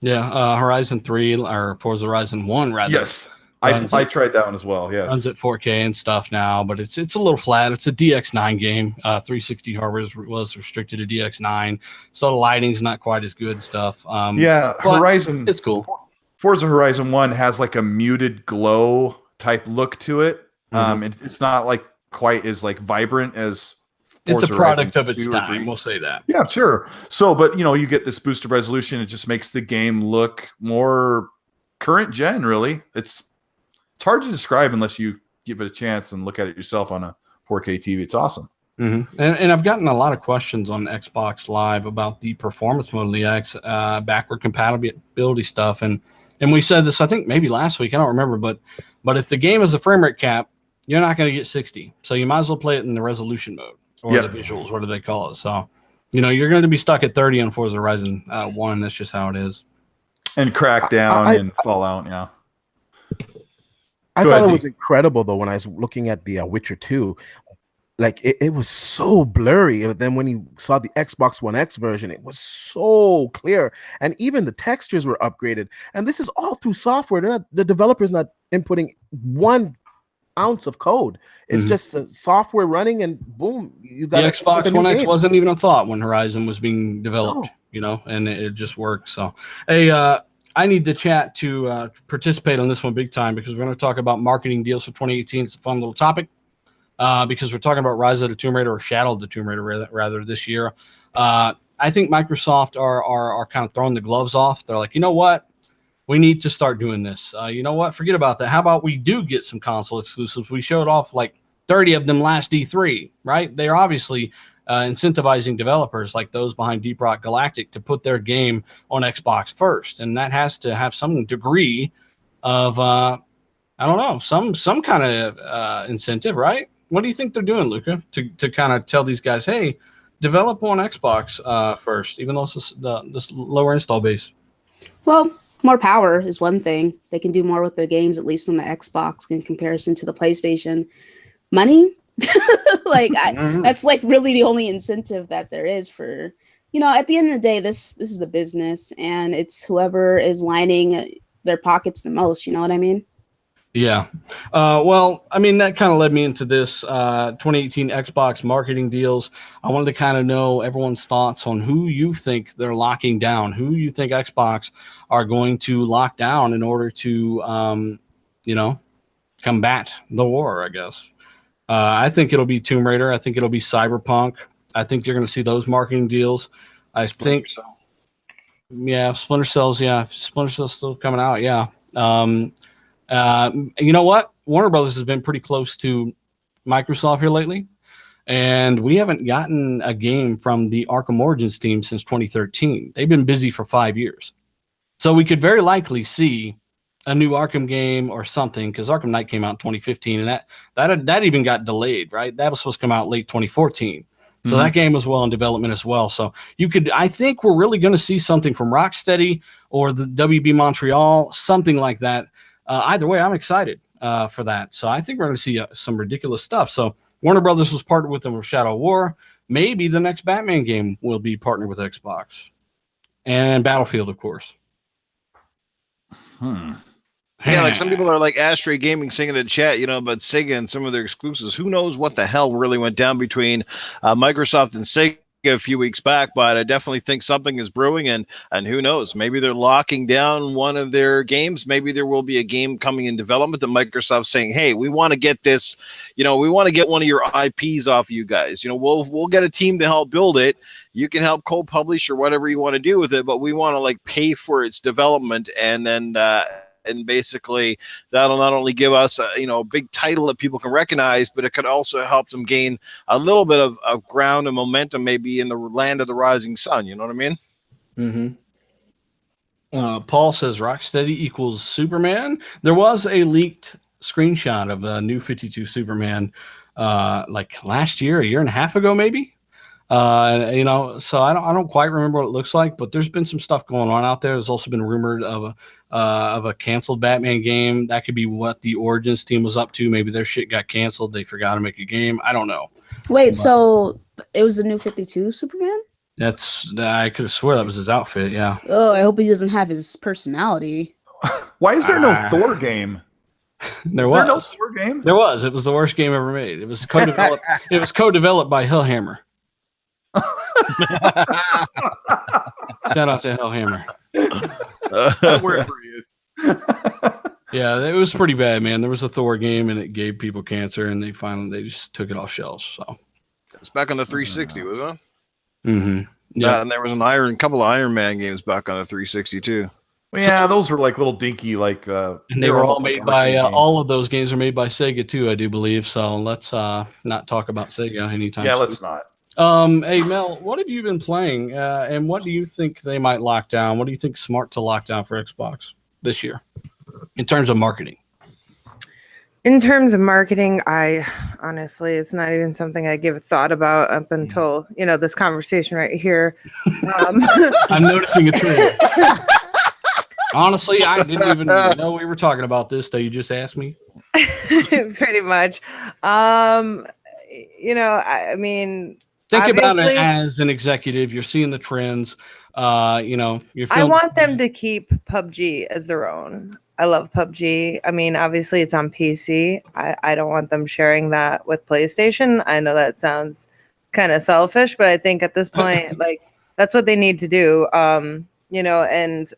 Yeah, Horizon 3 or Forza Horizon 1 rather. Yes. I tried that one as well. Yes, runs at 4K and stuff now, but it's a little flat. It's a DX9 game. 360 hardware was restricted to DX9, so the lighting's not quite as good and stuff. Horizon. It's cool. Forza Horizon 1 has like a muted glow type look to it. It's not like quite as like vibrant as. Forza it's a product Horizon of its time. We'll say that. Yeah, sure. So, but you get this boosted resolution. It just makes the game look more current gen. Really, it's hard to describe unless you give it a chance and look at it yourself on a 4K TV. It's awesome. And I've gotten a lot of questions on Xbox Live about the performance mode of the X, backward compatibility stuff. And we said this, I think maybe last week, I don't remember, but if the game is a frame rate cap, you're not going to get 60. So you might as well play it in the resolution mode or the visuals, what do they call it? So, you're going to be stuck at 30 on Forza Horizon 1. That's just how it is. And Crackdown and Fallout, yeah. I thought it was incredible, though, when I was looking at the Witcher 2. Like, it was so blurry. And then when you saw the Xbox One X version, it was so clear. And even the textures were upgraded. And this is all through software. The developer's not inputting 1 ounce of code. It's just the software running, and boom, you got the Xbox One X wasn't even a thought when Horizon was being developed, and it just worked. So, hey, I need the chat to participate on this one big time, because we're going to talk about marketing deals for 2018. It's a fun little topic because we're talking about Rise of the Tomb Raider, or Shadow of the Tomb Raider rather this year. I think Microsoft are kind of throwing the gloves off. They're like, you know what? We need to start doing this. You know what? Forget about that. How about we do get some console exclusives? We showed off like 30 of them last E3, right? They're obviously incentivizing developers like those behind Deep Rock Galactic to put their game on Xbox first. And that has to have some degree of, I don't know, some kind of incentive, right? What do you think they're doing, Luca, to kind of tell these guys, hey, develop on Xbox first, even though it's this lower install base? Well, more power is one thing. They can do more with their games, at least on the Xbox, in comparison to the PlayStation. Money, that's like really the only incentive that there is for, at the end of the day, this is the business, and it's whoever is lining their pockets the most. You know what I mean? Yeah. Well, I mean, that kind of led me into this 2018 Xbox marketing deals. I wanted to kind of know everyone's thoughts on who you think they're locking down, who you think Xbox are going to lock down in order to, combat the war, I guess. I think it'll be Tomb Raider. I think it'll be Cyberpunk. I think you're going to see those marketing deals. Splinter Cell. Yeah, Splinter Cell's. Yeah, Splinter Cell's still coming out. Yeah. You know what? Warner Brothers has been pretty close to Microsoft here lately, and we haven't gotten a game from the Arkham Origins team since 2013. They've been busy for 5 years. So we could very likely see a new Arkham game or something, because Arkham Knight came out in 2015, and that even got delayed, right? That was supposed to come out late 2014. So that game was well in development as well. So I think we're really going to see something from Rocksteady or the WB Montreal, something like that. Either way, I'm excited for that. So I think we're going to see some ridiculous stuff. So Warner Brothers was partnered with them with Shadow War. Maybe the next Batman game will be partnered with Xbox. And Battlefield, of course. Yeah, like some people are like Ashtray Gaming saying in the chat, about Sega and some of their exclusives. Who knows what the hell really went down between Microsoft and Sega a few weeks back, but I definitely think something is brewing, and who knows, maybe they're locking down one of their games. Maybe there will be a game coming in development that Microsoft's saying, hey, we want to get this, we want to get one of your IPs off of you guys. We'll get a team to help build it. You can help co-publish or whatever you want to do with it, but we want to like pay for its development, and then and basically that'll not only give us a big title that people can recognize, but it could also help them gain a little bit of ground and momentum maybe in the land of the rising sun. You know what I mean? Paul says Rocksteady equals Superman. There was a leaked screenshot of the new 52 Superman like last year, a year and a half ago maybe. So I don't quite remember what it looks like, but there's been some stuff going on out there. There's also been rumored of a canceled Batman game. That could be what the Origins team was up to. Maybe their shit got canceled. They forgot to make a game. I don't know. Wait, so it was the new 52 Superman? I could have swore that was his outfit. Yeah. Oh, I hope he doesn't have his personality. Why is there no Thor game? There Is was there no Thor game? There was. It was the worst game ever made. It was co-developed. It was co-developed by Hellhammer. Shout out to Hellhammer. Wherever he is. Yeah, it was pretty bad, man. There was a Thor game and it gave people cancer, and they just took it off shelves. So it's back on the 360, wasn't it? Mm-hmm. Yeah, and there was a couple of Iron Man games back on the 360 too. Yeah, those were like little dinky, like and they were all made by all of those games are made by Sega too, I do believe. So let's not talk about Sega anytime. Yeah, soon. let's not. Hey Mel, what have you been playing, and what do you think they might lock down? What do you think smart to lock down for Xbox this year in terms of marketing? In terms of marketing, I honestly, it's not even something I give a thought about up until this conversation right here. I'm noticing a trend. Honestly, I didn't even know we were talking about this till you just asked me. Pretty much. I mean. Think about it as an executive. You're seeing the trends. You're feeling. I want them to keep PUBG as their own. I love PUBG. I mean, obviously it's on PC. I don't want them sharing that with PlayStation. I know that sounds kind of selfish, but I think at this point, like that's what they need to do. And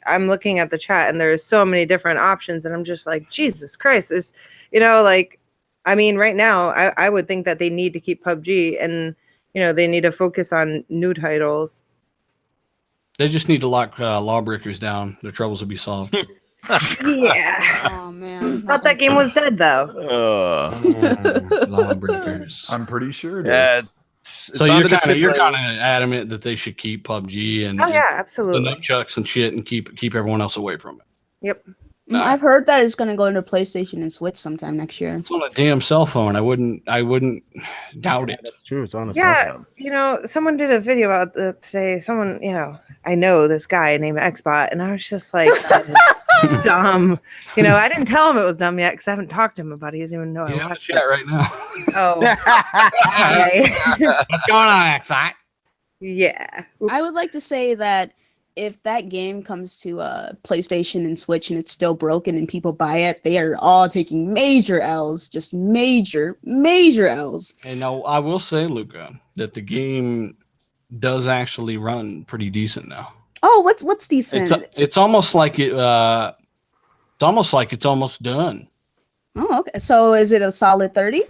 I'm looking at the chat and there's so many different options and I'm just like, Jesus Christ, there's, right now I would think that they need to keep PUBG and they need to focus on new titles. They just need to lock lawbreakers down. Their troubles will be solved. Yeah. Oh man. Thought that game was dead though. Lawbreakers. I'm pretty sure it is. So you're kind of adamant that they should keep PUBG and absolutely the nunchucks and shit and keep everyone else away from it. Yep. I've heard that it's going to go into PlayStation and Switch sometime next year. It's on a damn cell phone. I wouldn't doubt it. That's true. It's on a cell phone. Someone did a video about that today. Someone, I know this guy named Xbot, and I was just like, that is dumb. I didn't tell him it was dumb yet because I haven't talked to him about it. He doesn't even know He's I in the watched chat it. right now. Oh. Okay. What's going on, Xbot? Yeah. I would like to say that if that game comes to PlayStation and Switch and it's still broken and people buy it, they are all taking major L's, just major L's. And now I will say, Luca, that the game does actually run pretty decent now. Oh, what's decent? It's almost like it's almost done. Oh, okay. So is it a solid 30?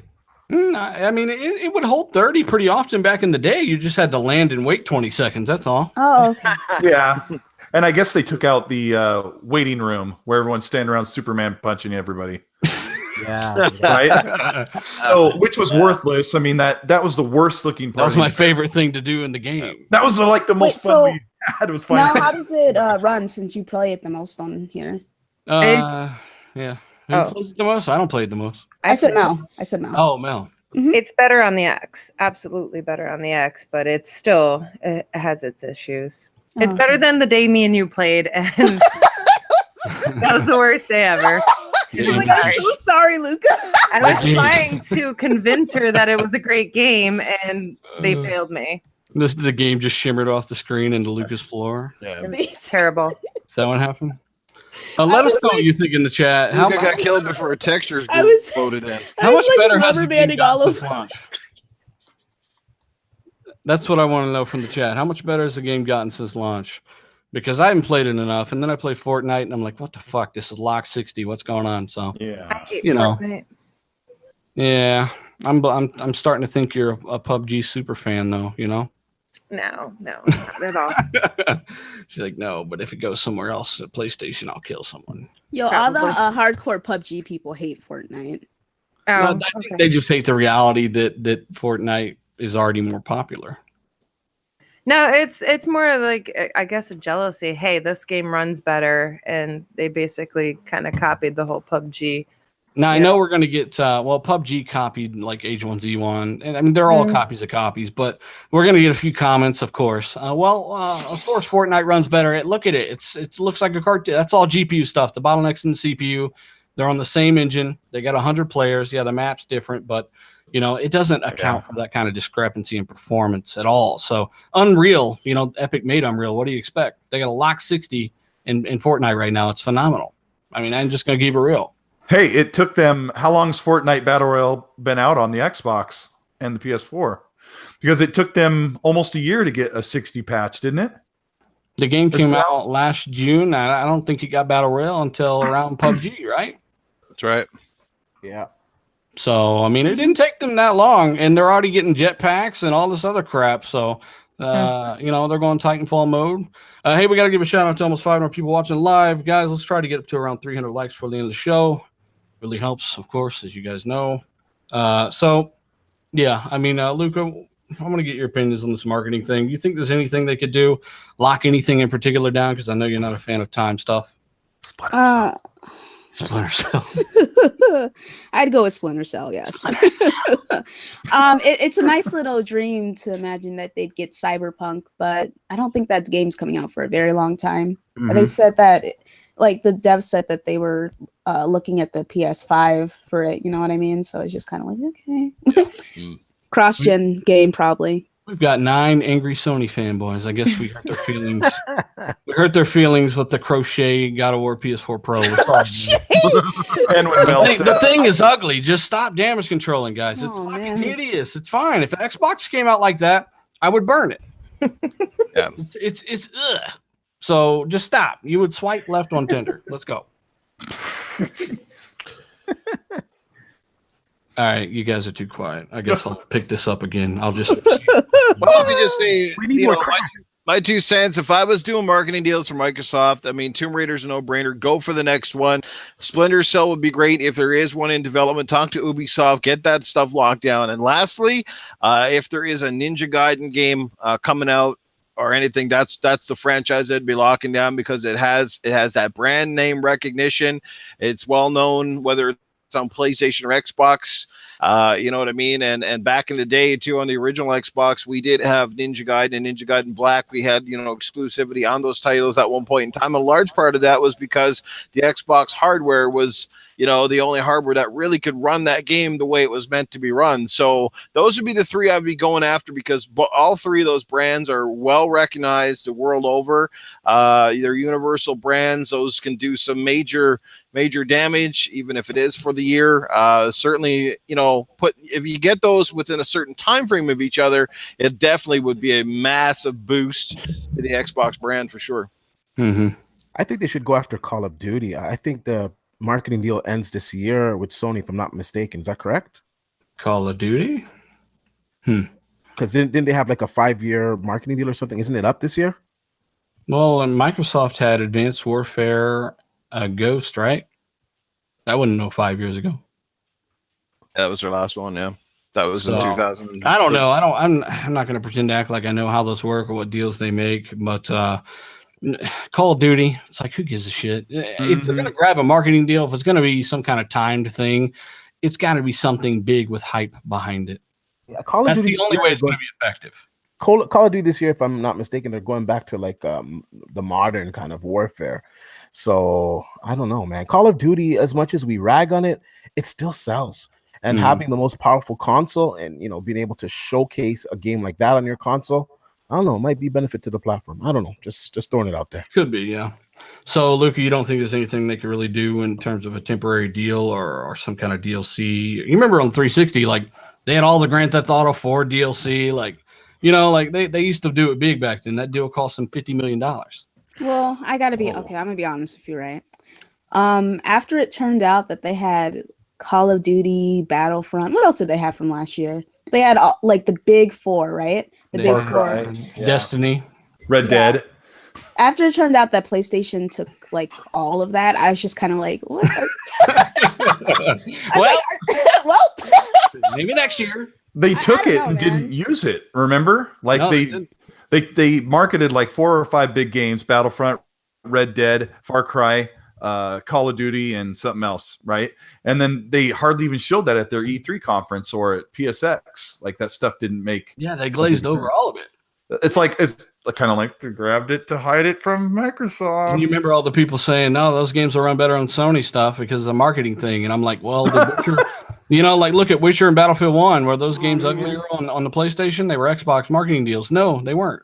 I mean, it would hold 30 pretty often back in the day. You just had to land and wait 20 seconds. That's all. Oh, okay. Yeah. And I guess they took out the waiting room where everyone's standing around Superman punching everybody. Yeah. Right? So, which was worthless. I mean, that was the worst looking part. That was my favorite thing to do in the game. That was the most fun we had. It was fun. Now, how does it run since you play it the most on here? Yeah. Who plays it the most? I don't play it the most. I said Mel. Oh, Mel. Mm-hmm. It's better on the X. Absolutely better on the X, but it has its issues. It's better than the day me and you played, and that was the worst day ever. Oh my god, I'm so sorry, Luca. I was trying to convince her that it was a great game, and they failed me. The game just shimmered off the screen into Luca's floor. Yeah. It's terrible. Is that what happened? Let us know what you think in the chat. Luca got killed before a textures I was- voted in. How much better has the rubber game banding all gotten since over launch? That's what I want to know from the chat. How much better has the game gotten since launch? Because I haven't played it enough, and then I play Fortnite, and I'm like, what the fuck? This is lock 60. What's going on? So I Yeah. hate You know. Fortnite. yeah, I'm starting to think you're a PUBG super fan, though. You know. No, not at all. She's like, no, but if it goes somewhere else at PlayStation, I'll kill someone. Yo, all the Probably. hardcore PUBG people hate Fortnite. No, Oh, I think okay. they just hate the reality that Fortnite is already more popular. No, it's more like, I guess, a jealousy. Hey, this game runs better, and they basically kind of copied the whole PUBG. Now I Yeah. know we're gonna get PUBG copied like H1Z1, and I mean they're all copies of copies, but we're gonna get a few comments, of course. Of course, Fortnite runs better. Look at it; it looks like a cartoon. That's all GPU stuff. The bottlenecks in the CPU. They're on the same engine. They got 100 players. Yeah, the map's different, but it doesn't account for that kind of discrepancy in performance at all. So Unreal, Epic made Unreal. What do you expect? They got a lock 60 in Fortnite right now. It's phenomenal. I mean, I'm just gonna keep it real. Hey, it took them. How long's Fortnite Battle Royale been out on the Xbox and the PS4? Because it took them almost a year to get a 60 patch, didn't it? The game came out last June. I don't think it got Battle Royale until around PUBG, right? That's right. Yeah. So, I mean, it didn't take them that long, and they're already getting jetpacks and all this other crap. So, they're going Titanfall mode. Hey, we got to give a shout out to almost 500 people watching live. Guys, let's try to get up to around 300 likes before the end of the show. Really helps, of course, as you guys know. Yeah, I mean, Luca, I want to get your opinions on this marketing thing. Do you think there's anything they could do? Lock anything in particular down? Because I know you're not a fan of time stuff. Splinter Cell. I'd go with Splinter Cell, yes. It's a nice little dream to imagine that they'd get Cyberpunk, but I don't think that game's coming out for a very long time. They said that, like, the devs said that they were looking at the PS5 for it, you know what I mean? So it's just kind of like, okay. Cross-gen game, probably. We've got 9 angry Sony fanboys. I guess we hurt their feelings. We hurt their feelings with the crochet God of War PS4 Pro. And with The thing is ugly. Just stop damage controlling, guys. It's fucking man. hideous. It's fine. If Xbox came out like that, I would burn it. Yeah. It's ugh. So just stop. You would swipe left on Tinder. Let's go. All right, you guys are too quiet. I guess I'll pick this up again. I'll just. Well, let me just say, We need more crap. my 2 cents. If I was doing marketing deals for Microsoft, I mean, Tomb Raider's a no-brainer. Go for the next one. Splinter Cell would be great if there is one in development. Talk to Ubisoft, get that stuff locked down. And lastly, if there is a Ninja Gaiden game coming out or anything, that's the franchise I'd be locking down because it has that brand name recognition. It's well known whether it's on PlayStation or Xbox. You know what I mean? And back in the day too, on the original Xbox, we did have Ninja Gaiden and Ninja Gaiden Black. We had, exclusivity on those titles at one point in time. A large part of that was because the Xbox hardware was, the only hardware that really could run that game the way it was meant to be run. So those would be the 3 I'd be going after because all 3 of those brands are well recognized the world over. They're universal brands. Those can do some major damage, even if it is for the year. Certainly, if you get those within a certain time frame of each other, it definitely would be a massive boost to the Xbox brand for sure. Mm-hmm. I think they should go after Call of Duty. I think the marketing deal ends this year with Sony, if I'm not mistaken. Is that correct? Call of Duty? Because didn't they have like a 5-year marketing deal or something? Isn't it up this year? Well, and Microsoft had Advanced Warfare Ghost, right? That wasn't 5 years ago. That was their last one, yeah. That was in So, 2000. I don't know. I'm not going to pretend to act like I know how those work or what deals they make, but Call of Duty, it's like, who gives a shit? If they're going to grab a marketing deal, if it's going to be some kind of timed thing, it's got to be something big with hype behind it. Yeah, Call of That's Duty. the only way it's going to be effective. Call of Duty this year, if I'm not mistaken, they're going back to like the modern kind of warfare. So I don't know, man. Call of Duty, as much as we rag on it, it still sells. And having the most powerful console and, you know, being able to showcase a game like that on your console, I don't know, might be benefit to the platform. I don't know. Just throwing it out there. Could be, yeah. So, Luca, you don't think there's anything they could really do in terms of a temporary deal or some kind of DLC? You remember on 360, like they had all the Grand Theft Auto 4 DLC, like, you know, like they used to do it big back then. That deal cost them $50 million. Well, I gotta be okay. I'm gonna be honest with you, right? After it turned out that they had Call of Duty, Battlefront. What else did they have from last year? They had like the big four, right? The big four. Destiny, Red Dead. After it turned out that PlayStation took like all of that, I was just kind of like, what? Well, maybe next year. They took it and didn't use it. Remember, like they marketed like 4 or 5 big games: Battlefront, Red Dead, Far Cry, Call of Duty, and something else, right? And then they hardly even showed that at their E3 conference or at PSX. Like that stuff didn't make. Yeah, they glazed over all of it. It's kind of like they grabbed it to hide it from Microsoft. And you remember all the people saying, "No, those games will run better on Sony stuff because of the marketing thing." And I'm like, well, you know, like look at Witcher and Battlefield 1. Were those games uglier on the PlayStation? They were Xbox marketing deals. No, they weren't.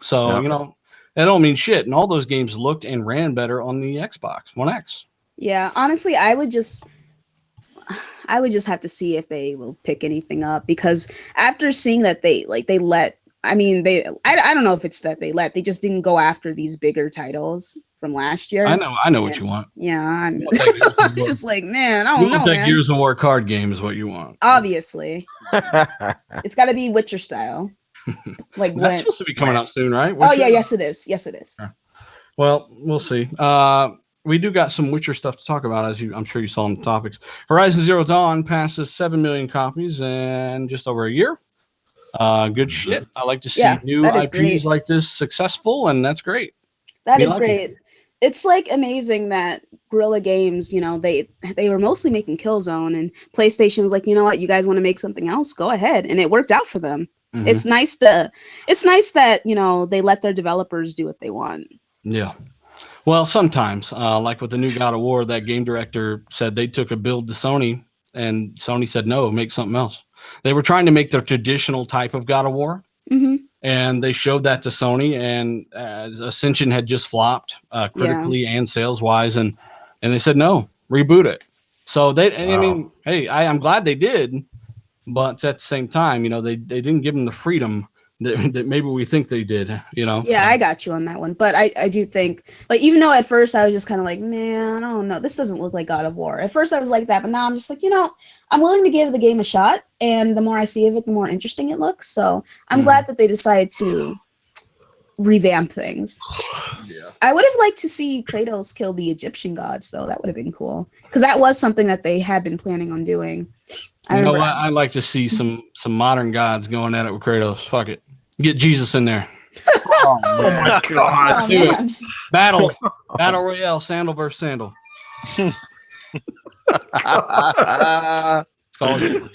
So, you know, that don't mean shit. And all those games looked and ran better on the Xbox One X. Yeah, honestly, I would just have to see if they will pick anything up, because after seeing that they let, I don't know if it's that they just didn't go after these bigger titles from last year. I know what you want. Yeah, I'm just like, man, I don't know, that Gears of War card game is what you want. Obviously. It's got to be Witcher style. Like that's supposed to be coming out soon, right? Witcher? Oh yeah, yes it is. Well, we'll see. We do got some Witcher stuff to talk about, as I'm sure you saw in the topics. Horizon Zero Dawn passes 7 million copies in just over a year. Good shit. I like to see new IPs great. Like this successful, and that's great. That is great. It's like amazing that Guerrilla Games, you know, they were mostly making Killzone, and PlayStation was like, you know what, you guys want to make something else? Go ahead, and it worked out for them. Mm-hmm. It's nice that, you know, they let their developers do what they want. Yeah. Well, sometimes, like with the new God of War, that game director said they took a build to Sony, and Sony said no, make something else. They were trying to make their traditional type of God of War, and they showed that to Sony, and Ascension had just flopped critically and sales wise, and they said no, reboot it. So I mean, hey, I'm glad they did, but at the same time, you know, they didn't give them the freedom that maybe we think they did, you know. Yeah, I got you on that one, but I do think, like, even though at first I was just kind of like, man, I don't know, this doesn't look like God of War. At first I was like that, but now I'm just like, you know, I'm willing to give the game a shot, and the more I see of it, the more interesting it looks. So I'm glad that they decided to revamp things. Yeah. I would have liked to see Kratos kill the Egyptian gods, though. That would have been cool, because that was something that they had been planning on doing. I'd like to see some modern gods going at it with Kratos. Fuck it. Get Jesus in there. Oh my God. Oh, Battle Royale, sandal versus sandal. It's called it,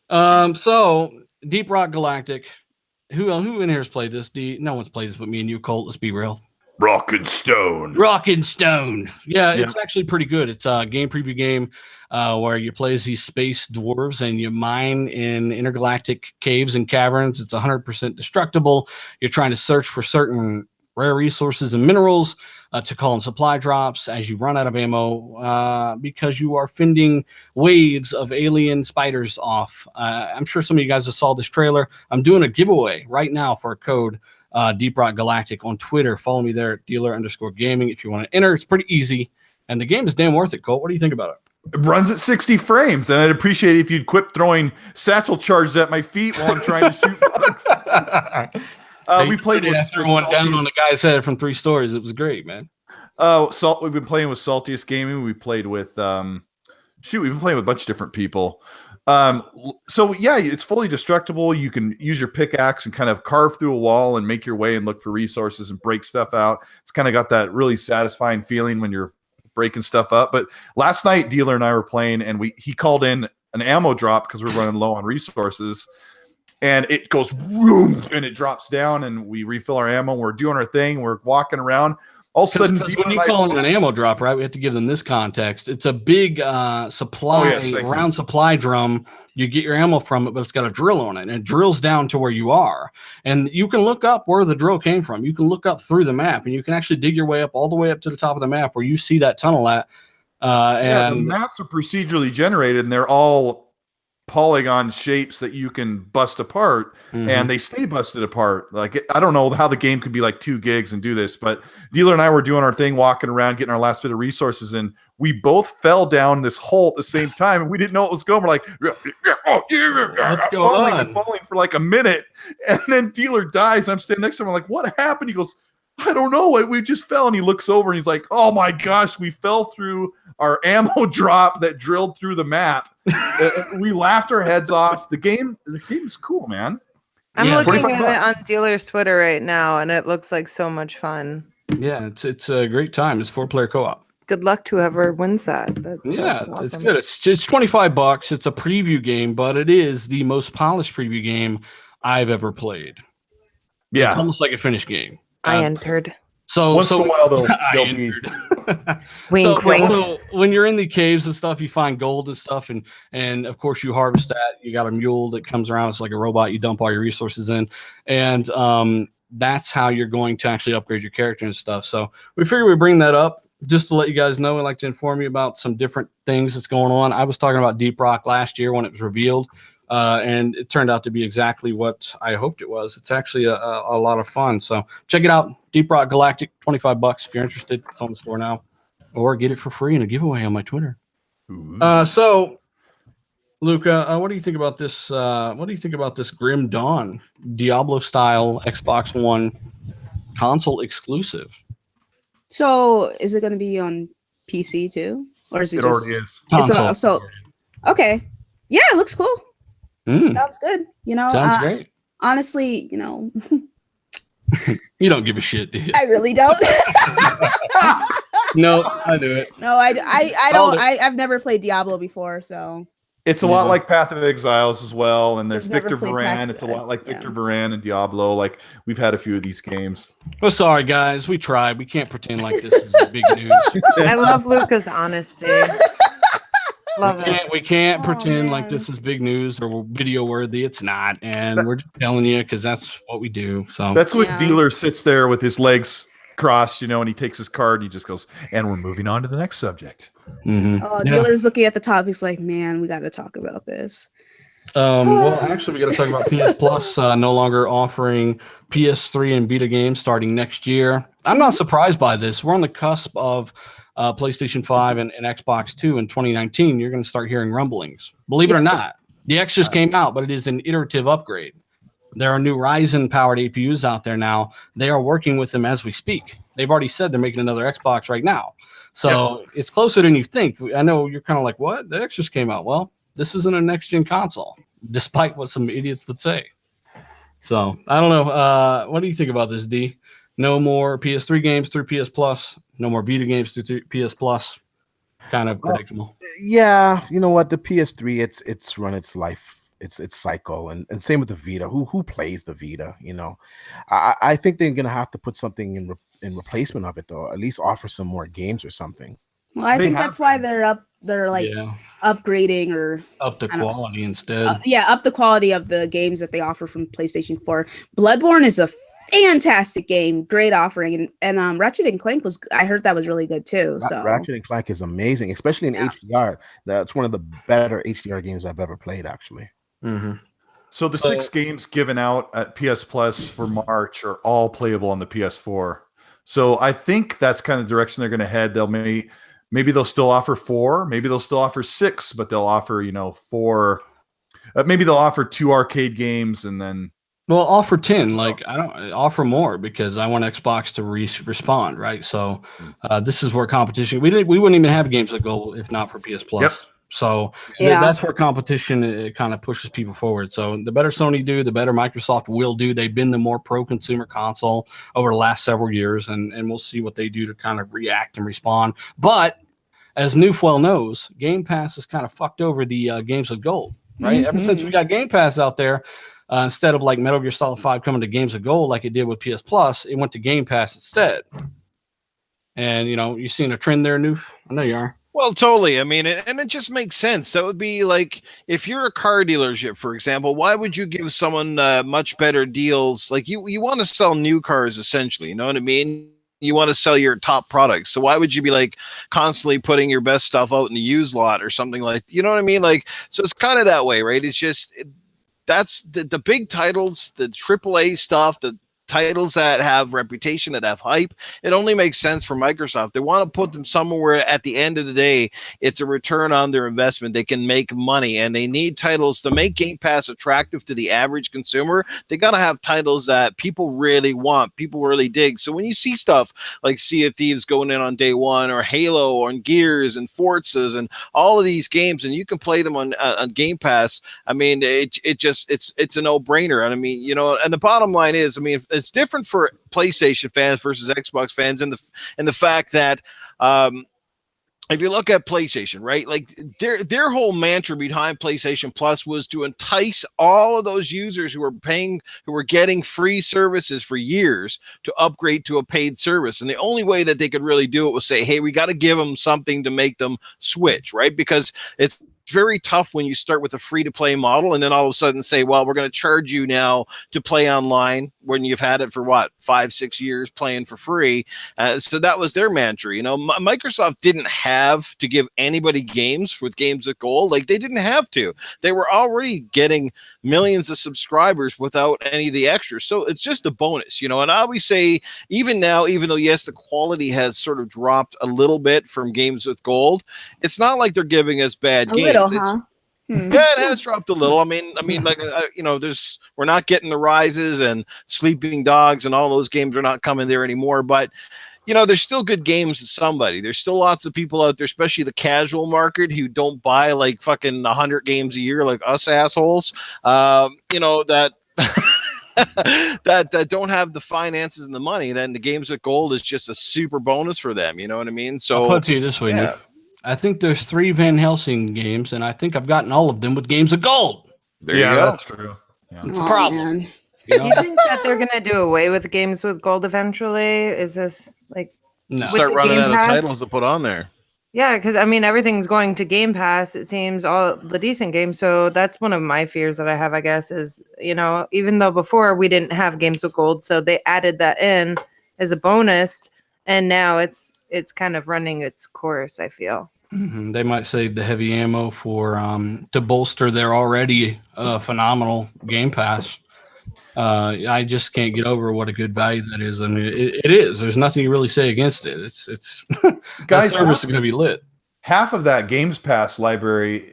guys. So Deep Rock Galactic. Who in here has played this? No one's played this but me and you, Colt. Let's be real. Rock and Stone. Yeah, it's actually pretty good. It's a game preview game where you play as these space dwarves and you mine in intergalactic caves and caverns. It's 100% destructible. You're trying to search for certain rare resources and minerals to call in supply drops as you run out of ammo because you are fending waves of alien spiders off. I'm sure some of you guys have saw this trailer. I'm doing a giveaway right now for a code Deep Rock Galactic on Twitter. Follow me there at dealer_gaming if you want to enter. It's pretty easy, and the game is damn worth it. Colt, what do you think about it? It runs at 60 frames, and I'd appreciate it if you'd quit throwing satchel charges at my feet while I'm trying to shoot bugs. We played with one down on the guy's head from 3 stories. It was great, man. We've been playing with Saltiest Gaming. We played with we've been playing with a bunch of different people. So yeah, it's fully destructible. You can use your pickaxe and kind of carve through a wall and make your way and look for resources and break stuff out. It's kind of got that really satisfying feeling when you're breaking stuff up. But last night, Dealer and I were playing, and he called in an ammo drop because we're running low on resources. and it goes boom, and it drops down, and we refill our ammo. We're doing our thing. We're walking around. All of a sudden, Because when you call it an ammo drop, right, we have to give them this context. It's a big round supply drum. You get your ammo from it, but it's got a drill on it, and it drills down to where you are. And you can look up where the drill came from. You can look up through the map, and you can actually dig your way up all the way up to the top of the map where you see that tunnel at. The maps are procedurally generated, and they're all polygon shapes that you can bust apart, and they stay busted apart. Like, I don't know how the game could be like 2 gigs and do this, but Dealer and I were doing our thing, walking around, getting our last bit of resources, and we both fell down this hole at the same time, and we didn't know what was going. We're like, what's going on? Falling for like a minute, and then Dealer dies. I'm standing next to him. I'm like, what happened? He goes, I don't know. We just fell. And he looks over and he's like, oh my gosh, we fell through our ammo drop that drilled through the map. We laughed our heads off. The game's cool, man. I'm looking at $25. it on Dealer's Twitter right now, and it looks like so much fun. Yeah, it's a great time. It's 4-player co-op. Good luck to whoever wins that. It's good. It's $25. It's a preview game, but it is the most polished preview game I've ever played. Yeah. It's almost like a finished game. I entered. So once in a while they'll be wink, wink. So when you're in the caves and stuff, you find gold and stuff, and of course you harvest that. You got a mule that comes around. It's like a robot. You dump all your resources in, and that's how you're going to actually upgrade your character and stuff. So we figured we'd bring that up just to let you guys know. I'd like to inform you about some different things that's going on. I was talking about Deep Rock last year when it was revealed. And it turned out to be exactly what I hoped it was. It's actually a lot of fun. So check it out. Deep Rock Galactic, $25 if you're interested. It's on the store now. Or get it for free in a giveaway on my Twitter. So, Luca, what do you think about this? What do you think about this Grim Dawn Diablo-style Xbox One console exclusive? So is it going to be on PC too? Or is it already is. Okay. Yeah, it looks cool. Sounds good. Sounds great. Honestly, you don't give a shit, do you? I really don't. No, I knew it. No, I don't. I've never played Diablo before, so it's a lot like Path of Exiles as well, and there's I've never Victor played Varan. It's a lot like Victor Varan and Diablo. Like, we've had a few of these games. Well, sorry guys, we tried. We can't pretend like this is big news. I love Luca's honesty. We can't pretend like this is big news or video worthy. It's not, and we're just telling you because that's what we do. So that's what Dealer sits there with his legs crossed, and he takes his card and he just goes, and we're moving on to the next subject. Dealer's looking at the top. He's like, man, we got to talk about this. Well, actually, we got to talk about PS Plus no longer offering PS3 and Vita games starting next year. I'm not surprised by this. We're on the cusp of PlayStation 5 and Xbox 2 in 2019. You're going to start hearing rumblings. Believe it or not, the X just came out, but it is an iterative upgrade. There are new Ryzen-powered APUs out there now. They are working with them as we speak. They've already said they're making another Xbox right now. So it's closer than you think. I know you're kind of like, what? The X just came out. Well, this isn't a next-gen console, despite what some idiots would say. So I don't know. What do you think about this, D? No more PS3 games through PS Plus. No more Vita games through PS Plus. Kind of predictable. Yeah, you know what? The PS3, it's run its life, its cycle, and same with the Vita. Who plays the Vita? I think they're gonna have to put something in replacement of it, though. At least offer some more games or something. Well, I think that's why they're upgrading or up the quality instead. Up the quality of the games that they offer from PlayStation 4. Bloodborne is a fantastic game, great offering, and Ratchet and Clank I heard that was really good too. So Ratchet and Clank is amazing, especially in HDR. That's one of the better HDR games I've ever played, actually. So the 6 games given out at PS Plus for March are all playable on the PS4. So I think that's kind of the direction they're going to head. Maybe they'll still offer 4, maybe they'll still offer 6, but they'll offer 4. Maybe they'll offer 2 arcade games and then. Well, offer 10. Like, I don't offer more because I want Xbox to respond, right? So this is where competition. We wouldn't even have games that go if not for PS Plus. Yep. So that's where competition kind of pushes people forward. So the better Sony do, the better Microsoft will do. They've been the more pro-consumer console over the last several years, and we'll see what they do to kind of react and respond. But as Newfwell knows, Game Pass has kind of fucked over the games with gold, right? Ever since we got Game Pass out there, Instead of like Metal Gear Solid 5 coming to Games of Gold like it did with PS Plus, it went to Game Pass instead. And, you know, you seeing a trend there, Noof? I know you are. Well, totally. I mean, and it just makes sense. That would be like if you're a car dealership, for example, why would you give someone much better deals? Like you want to sell new cars, essentially. You know what I mean? You want to sell your top products. So why would you be like constantly putting your best stuff out in the used lot or something like, you know what I mean? Like, so it's kind of that way, right? It's just, that's the big titles, the AAA stuff, the titles that have reputation, that have hype. It only makes sense for Microsoft. They want to put them somewhere at the end of the day. It's a return on their investment. They can make money, and they need titles to make Game Pass attractive to the average consumer. They got to have titles that people really want, people really dig. So when you see stuff like Sea of Thieves going in on day one, or Halo, or Gears and Forzas and all of these games, and you can play them on Game Pass, I mean, it's a no-brainer. And I mean, you know, and the bottom line is, I mean, it's different for PlayStation fans versus Xbox fans, and the fact that if you look at PlayStation, right, like their whole mantra behind PlayStation Plus was to entice all of those users who were getting free services for years to upgrade to a paid service. And the only way that they could really do it was say, hey, we got to give them something to make them switch, right? Because it's very tough when you start with a free-to-play model and then all of a sudden say, well, we're going to charge you now to play online when you've had it for 5-6 years playing for free. So that was their mantra. You know, Microsoft didn't have to give anybody games with Games with Gold. Like, they didn't have to. They were already getting millions of subscribers without any of the extras. So it's just a bonus, you know. And I always say, even now, even though, yes, the quality has sort of dropped a little bit from Games with Gold, it's not like they're giving us bad games. Huh? Yeah, it has dropped a little. I mean, like, you know, we're not getting the Rises and Sleeping Dogs and all those games are not coming there anymore. But, you know, there's still good games to somebody. There's still lots of people out there, especially the casual market, who don't buy like fucking 100 games a year like us assholes. You know, that that don't have the finances and the money. Then the Games with Gold is just a super bonus for them. You know what I mean? So I'll put it to you this way, Nick. I think there's 3 Van Helsing games, and I think I've gotten all of them with Games of Gold. There you go. That's true. Yeah. It's a problem. Man. Do you think that they're going to do away with Games with Gold eventually? Is this like No. Start the running Game out of Pass? titles to put on there. Yeah, because I mean everything's going to Game Pass. It seems all the decent games. So that's one of my fears that I have. I guess is, you know, even though before we didn't have Games with Gold, so they added that in as a bonus, and now it's kind of running its course, I feel. Mm-hmm. They might save the heavy ammo for to bolster their already phenomenal Game Pass. I just can't get over what a good value that is. I mean, it is. There's nothing you really say against it. It's Guys, that service is going to be lit. Half of that Games Pass library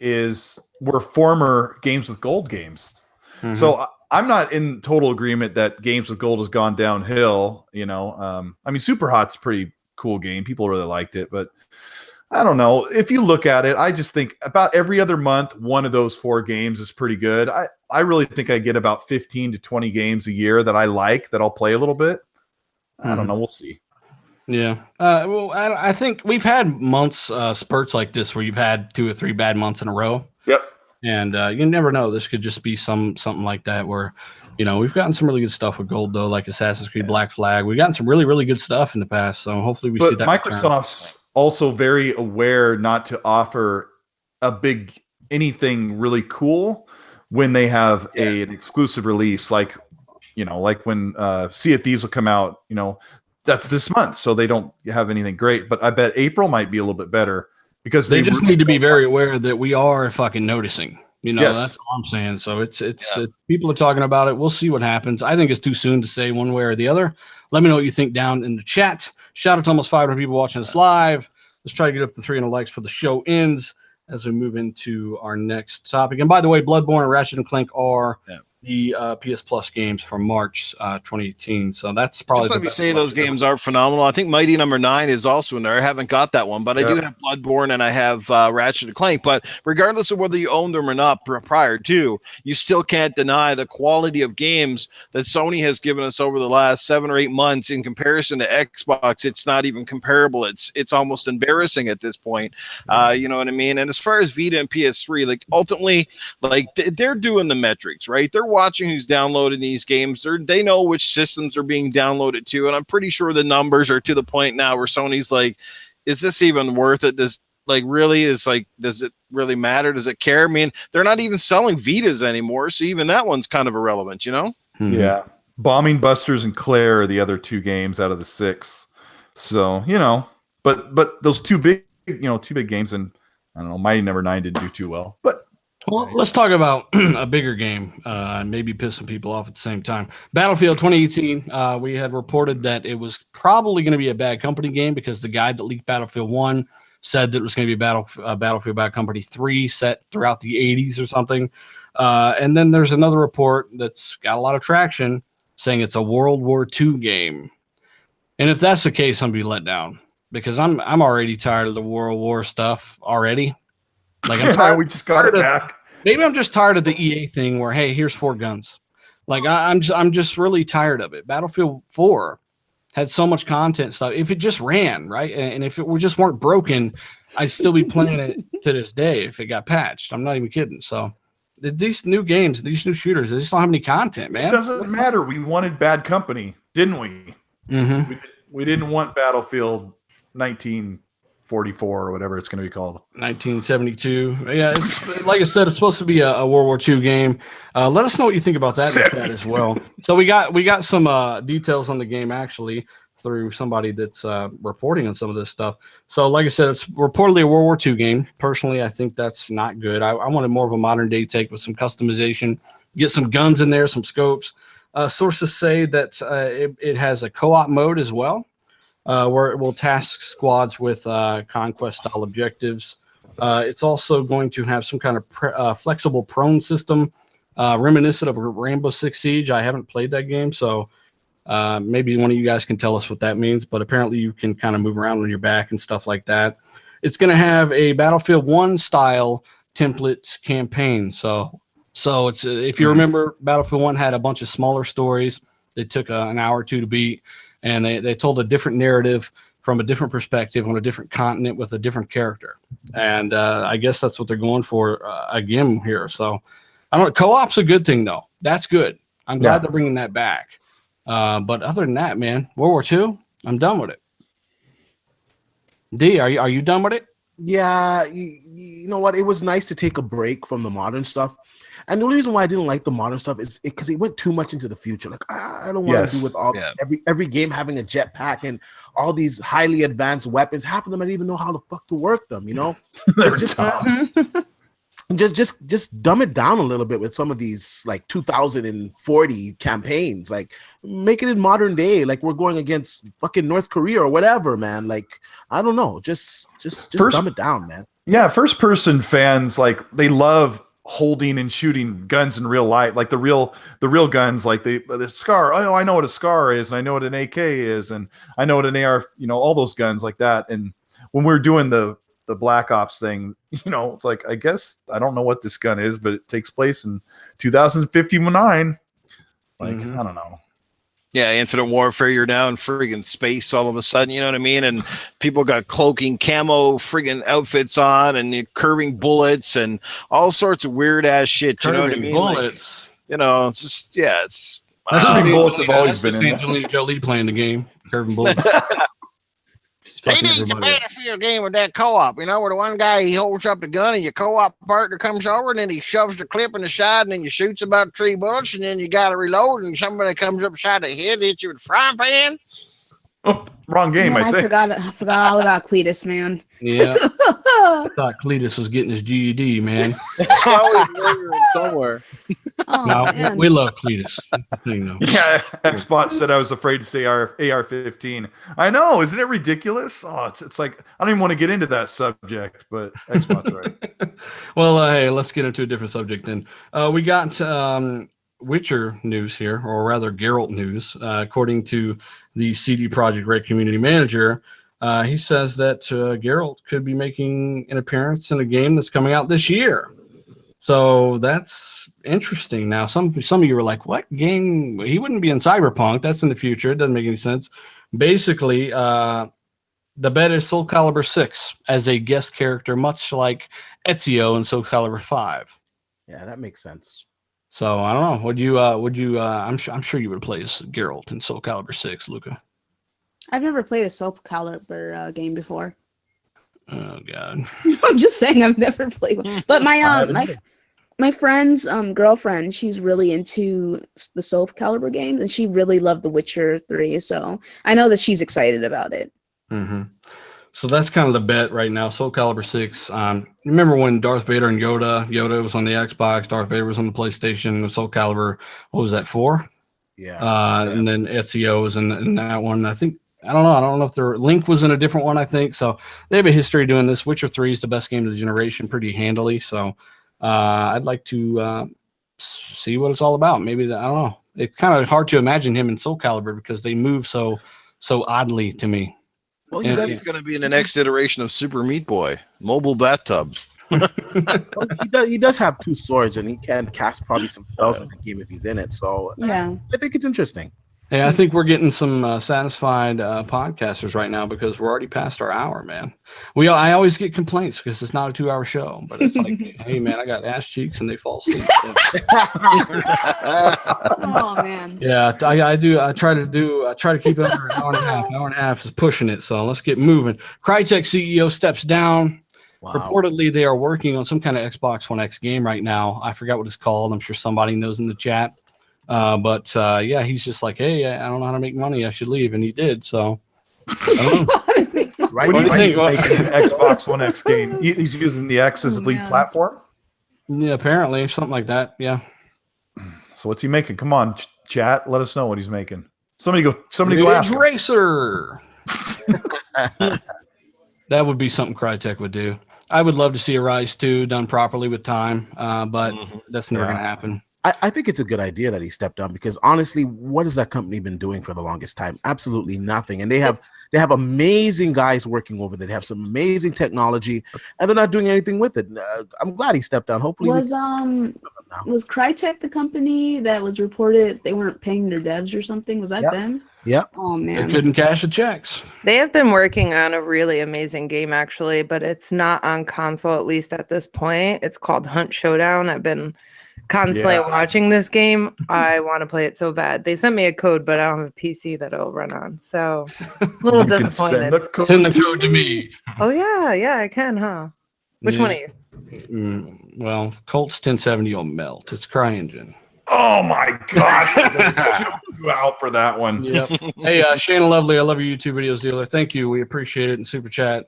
were former Games with Gold games. Mm-hmm. So I'm not in total agreement that Games with Gold has gone downhill. You know, I mean, Super Hot's a pretty cool game. People really liked it, but I don't know. If you look at it, I just think about every other month, one of those 4 games is pretty good. I really think I get about 15 to 20 games a year that I like, that I'll play a little bit. I don't know. We'll see. Yeah. Well, I think we've had months, spurts like this where you've had 2 or 3 bad months in a row. Yep. And you never know. This could just be something like that where, you know, we've gotten some really good stuff with Gold, though, like Assassin's Creed Black Flag. We've gotten some really, really good stuff in the past. So hopefully we see that. Microsoft's also very aware not to offer anything really cool when they have an exclusive release, like, you know, like when Sea of Thieves will come out, you know, that's this month, so they don't have anything great. But I bet April might be a little bit better because they just need to be very aware that we are fucking noticing. You know, Yes. That's all I'm saying. So it's people are talking about it. We'll see what happens. I think it's too soon to say one way or the other. Let me know what you think down in the chat. Shout out to almost 500 people watching us live. Let's try to get up to 300 likes for the show ends as we move into our next topic. And by the way, Bloodborne and Ratchet & Clank are the PS Plus games from March 2018. So that's probably Just let me say those games are phenomenal. I think Mighty Number 9 is also in there. I haven't got that one, but I do have Bloodborne and I have Ratchet & Clank. But regardless of whether you own them or not prior to, you still can't deny the quality of games that Sony has given us over the last 7 or 8 months in comparison to Xbox. It's not even comparable. It's almost embarrassing at this point. You know what I mean? And as far as Vita and PS3, like ultimately, like they're doing the metrics, right? They're watching who's downloading these games, they know which systems are being downloaded to, and I'm pretty sure the numbers are to the point now where Sony's like, is this even worth it? Does it really matter? Does it care? I mean, they're not even selling Vitas anymore, so even that one's kind of irrelevant, you know? Mhm. Yeah. Bombing Busters and Claire are the other 2 games out of the 6. So, but those two big games, and I don't know, Mighty Number 9 didn't do too well. But let's talk about a bigger game, maybe pissing people off at the same time. Battlefield 2018, we had reported that it was probably going to be a Bad Company game because the guy that leaked Battlefield 1 said that it was going to be Battlefield Bad Company 3 set throughout the 80s or something. And then there's another report that's got a lot of traction saying it's a World War II game. And if that's the case, I'm going to be let down because I'm already tired of the World War stuff already. Like we just got it back. Maybe I'm just tired of the EA thing where, hey, here's 4 guns. Like I'm just really tired of it. Battlefield 4 had so much content stuff. If it just ran, right, and if it just weren't broken, I'd still be playing it to this day if it got patched. I'm not even kidding. So these new games, these new shooters, they just don't have any content, man. It doesn't matter. We wanted Bad Company, didn't we? Mm-hmm. We didn't want Battlefield 1944 or whatever it's going to be called. 1972. Yeah, it's like I said, it's supposed to be a World War II game. Let us know what you think about that in the chat as well. So we got some details on the game actually through somebody that's reporting on some of this stuff. So like I said, it's reportedly a World War II game. Personally, I think that's not good. I wanted more of a modern day take with some customization, get some guns in there, some scopes. Sources say that it has a co-op mode as well, where it will task squads with conquest-style objectives. It's also going to have some kind of flexible prone system, reminiscent of Rainbow Six Siege. I haven't played that game, so maybe one of you guys can tell us what that means, but apparently you can kind of move around on your back and stuff like that. It's going to have a Battlefield 1 style template campaign. So it's if you remember, Battlefield 1 had a bunch of smaller stories. They took an hour or 2 to beat, and they told a different narrative from a different perspective on a different continent with a different character. And I guess that's what they're going for again here. So I don't know. Co-op's a good thing, though. That's good. I'm glad they're bringing that back. But other than that, man, World War II, I'm done with it. D, are you done with it? Yeah, you know what? It was nice to take a break from the modern stuff. And the only reason why I didn't like the modern stuff is because it went too much into the future. Like, I don't want to do with all every game having a jetpack and all these highly advanced weapons. Half of them I didn't even know how the fuck to work them, you know? just dumb it down a little bit with some of these like 2040 campaigns. Like, make it in modern day, like we're going against fucking North Korea or whatever, man. Like, I don't know, just dumb it down, man. Yeah, first person fans, like, they love holding and shooting guns in real life, like the real guns, like the SCAR. Oh, I know what a SCAR is, and I know what an AK is, and I know what an AR, all those guns like that. And when we're doing the Black Ops thing, it's like, I guess I don't know what this gun is, but it takes place in 2059. Like, I don't know. Yeah, Infinite Warfare, you're now in friggin' space all of a sudden, you know what I mean? And people got cloaking camo friggin' outfits on and curving bullets and all sorts of weird ass shit, you know what I mean? Bullets. Like, it's just, it's... Curving bullets have always been in Angelina Jolie playing the game. Curving bullets. They need a Battlefield game with that co-op, where the one guy, he holds up the gun and your co-op partner comes over and then he shoves the clip in the side and then you shoots about 3 bullets and then you got to reload and somebody comes up beside the head, hits you with a frying pan. Oh, wrong game, Man, I think. I forgot all about Cletus, man. Yeah. I thought Cletus was getting his GED, man. Somewhere. Oh, No, man. we love Cletus. Yeah, Xbox said I was afraid to say AR-15. I know, isn't it ridiculous? Oh, it's like, I don't even want to get into that subject, but Xbox, right? Well, hey, let's get into a different subject then. We got Witcher news here, or rather Geralt news. According to the CD Projekt Red community manager, he says that Geralt could be making an appearance in a game that's coming out this year. So that's interesting. Now, some of you were like, what game? He wouldn't be in Cyberpunk. That's in the future. It doesn't make any sense. Basically, the bet is Soul Calibur 6 as a guest character, much like Ezio in Soul Calibur 5. Yeah, that makes sense. So I don't know. Would you? I'm sure you would play as Geralt in Soul Calibur 6, Luca. I've never played a Soul Calibur game before. Oh God. I'm just saying I've never played one. But my friend's girlfriend, she's really into the Soul Calibur games, and she really loved The Witcher 3. So I know that she's excited about it. Mm-hmm. So that's kind of the bet right now. Soul Calibur 6. Remember when Darth Vader and Yoda was on the Xbox, Darth Vader was on the PlayStation, Soul Calibur, what was that, 4? Yeah. And then Ezio was in that one. I don't know if Link was in a different one, I think. So they have a history doing this. Witcher 3 is the best game of the generation pretty handily. So I'd like to see what it's all about. Maybe I don't know. It's kind of hard to imagine him in Soul Calibur because they move so oddly to me. Well, He's going to be in the next iteration of Super Meat Boy, mobile bathtub. He does have 2 swords, and he can cast probably some spells in the game if he's in it. So Yeah. I think it's interesting. Hey, I think we're getting some satisfied podcasters right now because we're already past our hour, man. I always get complaints because it's not a 2-hour show, but it's like, hey, man, I got ass cheeks and they fall asleep. Oh man. Yeah, I do. I try to keep it under an hour and a half. An hour and a half is pushing it, so let's get moving. Crytek CEO steps down. Wow. Reportedly, they are working on some kind of Xbox One X game right now. I forgot what it's called. I'm sure somebody knows in the chat. But yeah, he's just like, hey, I don't know how to make money. I should leave, and he did. So, I don't know. Right? What do you think? Making an Xbox One X game. He's using the X as his lead platform. Yeah, apparently something like that. Yeah. So what's he making? Come on, chat. Let us know what he's making. Somebody go Ridge ask him. Racer. That would be something Crytek would do. I would love to see a Rise 2 done properly with time, but that's never going to happen. I think it's a good idea that he stepped down because honestly, what has that company been doing for the longest time? Absolutely nothing. And they have amazing guys working over there. They have some amazing technology, and they're not doing anything with it. I'm glad he stepped down. Hopefully, was Crytek the company that was reported they weren't paying their devs or something? Was that them? Yep. Oh They man. couldn't cash the checks. They have been working on a really amazing game, actually, but it's not on console, at least at this point. It's called Hunt Showdown. I've been constantly watching this game. I want to play it so bad. They sent me a code, but I don't have a PC that it'll run on. So a little disappointed. Send the code to me. Oh, yeah, I can, huh? Which one are you? Well, Colt's 1070 will melt. It's CryEngine. Oh my gosh. You out for that one. Yep. Hey, Shana Lovely, I love your YouTube videos, dealer. Thank you. We appreciate it. And Super Chat,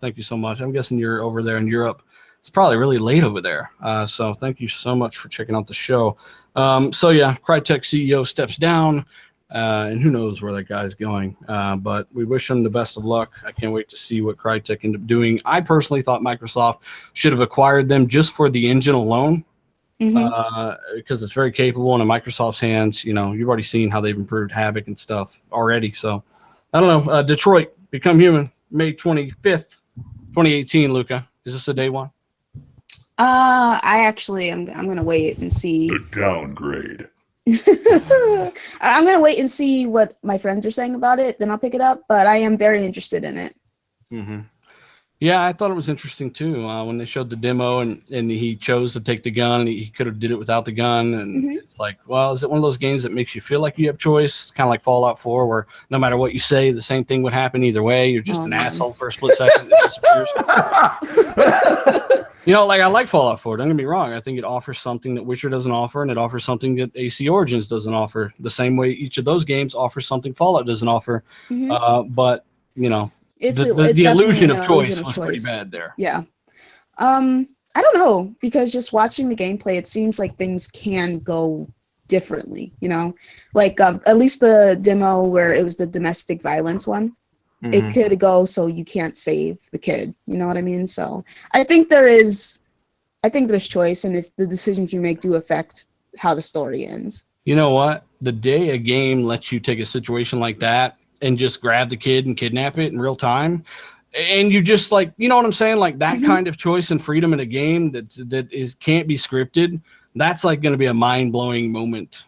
thank you so much. I'm guessing you're over there in Europe. It's probably really late over there. So thank you so much for checking out the show. So yeah, Crytek CEO steps down, and who knows where that guy's going. But we wish him the best of luck. I can't wait to see what Crytek end up doing. I personally thought Microsoft should have acquired them just for the engine alone. Because it's very capable and in Microsoft's hands. You know, you've already seen how they've improved Havoc and stuff already. So I don't know. Detroit Become Human, May 25th, 2018. Luca, is this a day one? I'm gonna wait and see. The downgrade. I'm gonna wait and see what my friends are saying about it. Then I'll pick it up. But I am very interested in it. Yeah, I thought it was interesting too when they showed the demo and he chose to take the gun. And he could have did it without the gun, and it's like, well, is it one of those games that makes you feel like you have choice? Kind of like Fallout 4, where no matter what you say, the same thing would happen either way. You're just an asshole for a split second. It disappears. You know, like I like Fallout 4. Don't get me wrong. I think it offers something that Witcher doesn't offer, and it offers something that AC Origins doesn't offer. The same way each of those games offers something Fallout doesn't offer. But you know. It's the illusion of choice was pretty bad there. Yeah. I don't know, because just watching the gameplay, it seems like things can go differently, you know? Like, at least the demo where it was the domestic violence one, it could go so you can't save the kid. You know what I mean? So I think there's choice, and if the decisions you make do affect how the story ends. You know what? The day a game lets you take a situation like that and just grab the kid and kidnap it in real time, and you just like, you know what I'm saying? Like that kind of choice and freedom in a game that can't be scripted. That's like going to be a mind blowing moment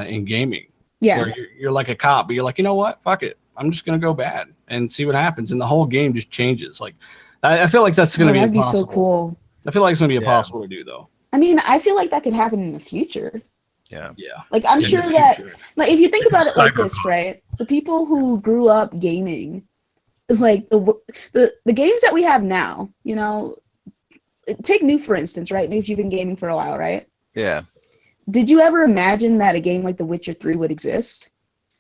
in gaming. Yeah. Where you're like a cop, but you're like, you know what? Fuck it. I'm just going to go bad and see what happens. And the whole game just changes. Like, I feel like that's going to be that'd impossible. be so cool. I feel like it's going to be impossible to do though. I mean, I feel like that could happen in the future. Yeah. Like I'm In sure the that, future. like if you think about it like Cyberpunk. this, right? The people who grew up gaming, like the games that we have now, you know, take New for instance, right? New, if you've been gaming for a while, right? Yeah. Did you ever imagine that a game like The Witcher 3 would exist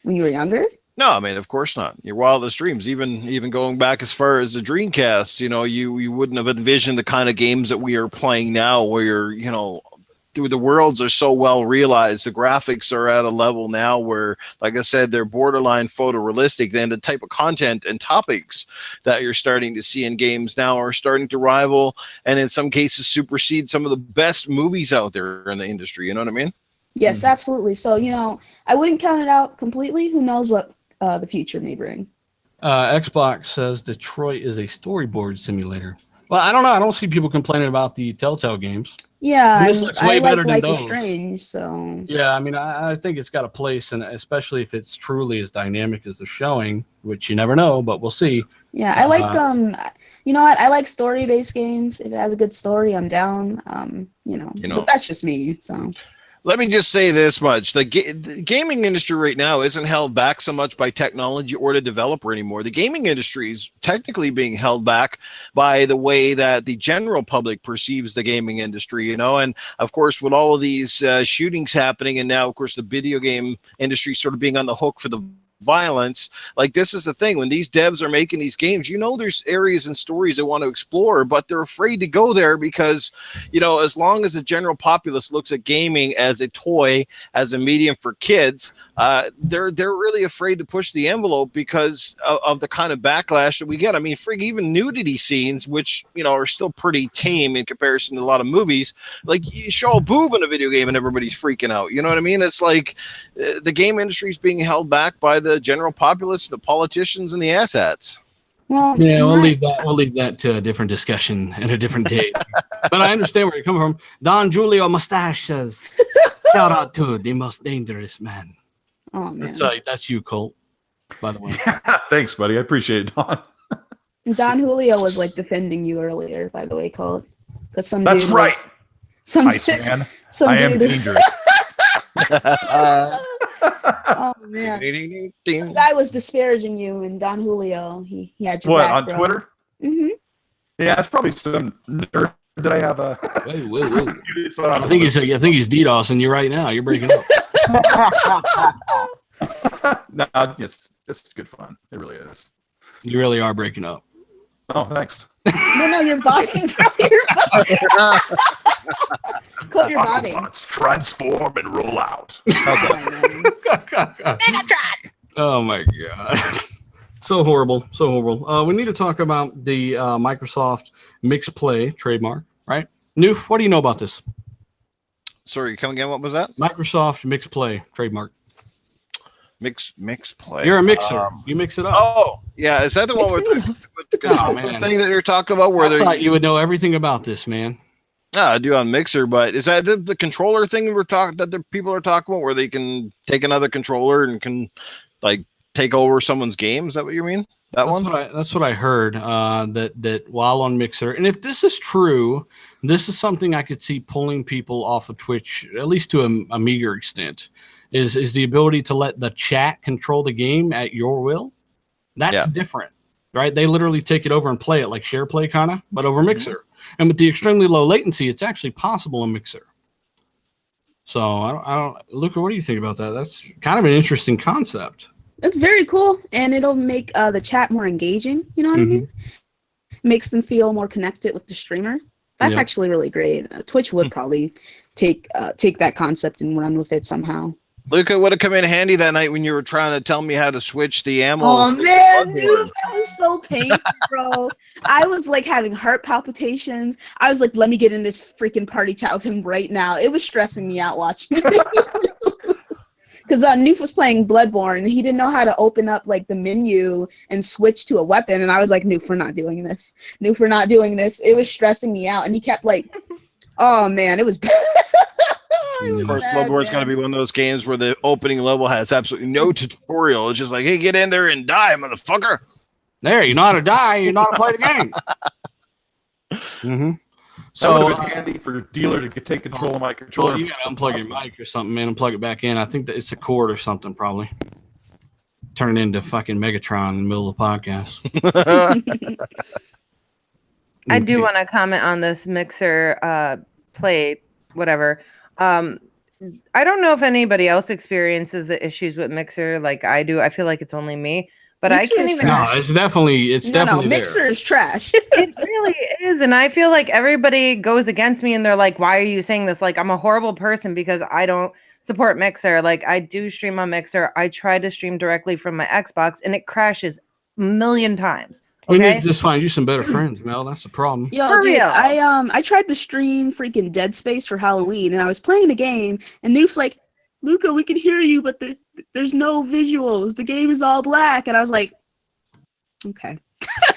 when you were younger? No, I mean, of course not. Your wildest dreams, even going back as far as the Dreamcast, you know, you wouldn't have envisioned the kind of games that we are playing now, where you're, you know, the worlds are so well realized. The graphics are at a level now where, like I said, they're borderline photorealistic. Then the type of content and topics that you're starting to see in games now are starting to rival, and in some cases supersede some of the best movies out there in the industry. You know what I mean? Yes, absolutely. So, you know, I wouldn't count it out completely. Who knows what the future may bring. Xbox says Detroit is a storyboard simulator. Well, I don't know. I don't see people complaining about the Telltale games. Yeah, This looks way I like better than Life is those. Strange, so Yeah, I mean, I think it's got a place, and especially if it's truly as dynamic as they're showing, which you never know, but we'll see. yeah, I like you know what? I like story-based games. If it has a good story, I'm down. You know, but that's just me. So Let me just say this much. The gaming industry right now isn't held back so much by technology or the developer anymore. The gaming industry is technically being held back by the way that the general public perceives the gaming industry, you know? And of course, with all of these shootings happening, and now, of course, the video game industry sort of being on the hook for the violence, like, this is the thing. When these devs are making these games, you know, there's areas and stories they want to explore, but they're afraid to go there because, you know, as long as the general populace looks at gaming as a toy, as a medium for kids, they're really afraid to push the envelope because of the kind of backlash that we get. I mean, frig, even nudity scenes, which, you know, are still pretty tame in comparison to a lot of movies, like, you show a boob in a video game and everybody's freaking out. You know what I mean? It's like the game industry is being held back by the general populace, the politicians, and the asshats. well, Yeah, we'll leave that. We'll leave that to a different discussion and a different day. But I understand where you're coming from. Don Julio Mustache says, "Shout out to the most dangerous man." Oh man, That's you, Colt. By the way. Thanks, buddy. I appreciate it, Don. Don Julio was like defending you earlier, by the way, Colt, because some That's dude right. was, some Iceman. some I am dude. dangerous. Oh man, the guy was disparaging you, and Don Julio, he had your What, back, on bro. Twitter? Mm-hmm. Yeah, it's probably some nerd that I have a. Whoa. It's not on I think he's DDoSing you right now. You're breaking up. No, it's good fun. It really is. You really are breaking up. Oh, thanks. No, you're botting, bro. You're botting. Colt, you're botting. Let's transform and roll out. Oh my god. So horrible. We need to talk about the Microsoft Mix Play trademark, right? Noof, what do you know about this? Sorry, come again. What was that? Microsoft Mix Play trademark. Mix play. You're a mixer. You mix it up. Oh, yeah. Is that the one with the controller man. thing that you're talking about? Where I they're thought you would know everything about this, man. I do on Mixer, but is that the controller thing we're talking that the people are talking about, where they can take another controller and can like take over someone's game? Is that what you mean? That's what I heard. That while on Mixer, and if this is true, this is something I could see pulling people off of Twitch, at least to a meager extent. Is the ability to let the chat control the game at your will. That's different, right? They literally take it over and play it like share play kind of, but over Mixer. And with the extremely low latency, it's actually possible in Mixer. So I don't Luca, what do you think about that? That's kind of an interesting concept. That's very cool, and it'll make the chat more engaging. You know what I mean? Makes them feel more connected with the streamer. That's actually really great. Twitch would probably take that concept and run with it somehow. Luca would have come in handy that night when you were trying to tell me how to switch the ammo. Oh man, dude, that was so painful, bro. I was like having heart palpitations. I was like, let me get in this freaking party chat with him right now. It was stressing me out watching it. Because Noof was playing Bloodborne, and he didn't know how to open up like the menu and switch to a weapon. And I was like, Noof, we're not doing this. Noof, we're not doing this. It was stressing me out, and he kept like, oh man, it was bad. Of course, Bloodborne's going to be one of those games where the opening level has absolutely no tutorial. It's just like, hey, get in there and die, motherfucker. There, you know how to die. You know how to play the game. So would have been handy for a dealer to take control of my controller. well, you gotta unplug your mic or something, man, and plug it back in. I think that it's a cord or something, probably. Turn it into fucking Megatron in the middle of the podcast. I do want to comment on this mixer plate, whatever. I don't know if anybody else experiences the issues with mixer like I do. I feel like it's only me, but Mixer I can't is even. No, trash. it's definitely No, there. Mixer is trash. It really is, and I feel like everybody goes against me, and they're like, "Why are you saying this?" Like I'm a horrible person because I don't support Mixer. Like I do stream on Mixer. I try to stream directly from my Xbox, and it crashes a million times. We Okay? need to just find you some better friends, Mel. That's the problem. Yo, For dude, real. I tried to stream freaking Dead Space for Halloween, and I was playing the game, and Noof's like, Luca, we can hear you, but there's no visuals. The game is all black, and I was like, okay.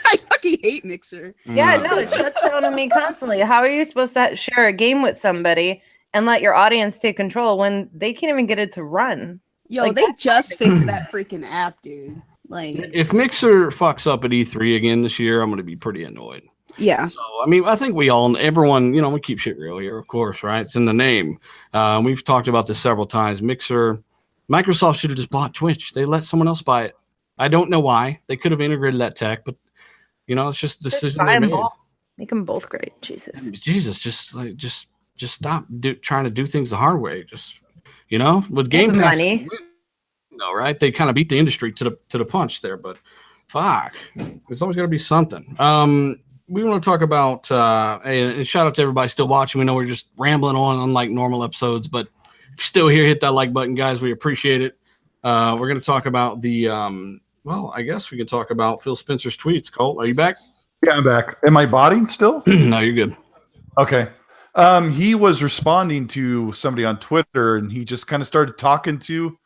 I fucking hate Mixer. Yeah, no, it shuts down on me constantly. How are you supposed to share a game with somebody and let your audience take control when they can't even get it to run? Yo, Like, they just fixed that freaking app, dude. Like, If Mixer fucks up at E3 again this year, I'm going to be pretty annoyed. yeah. So, I mean, I think everyone, we keep shit real here, of course, right? It's in the name. We've talked about this several times. Microsoft should have just bought Twitch. They let someone else buy it. I don't know why. They could have integrated that tech, but, it's just a decision buy they 'em made. both. Make them both great. Jesus. Jesus, just stop trying to do things the hard way. Just, with Game With Pass. money. No, right? They kind of beat the industry to the punch there, but fuck, there's always got to be something. We want to talk about and shout out to everybody still watching. We know we're just rambling on unlike normal episodes, but if you're still here, hit that like button, guys. We appreciate it. We're going to talk about the I guess we can talk about Phil Spencer's tweets. Colt, are you back? Yeah, I'm back. Am I botting still? No, you're good. Okay. He was responding to somebody on Twitter, and he just kind of started talking to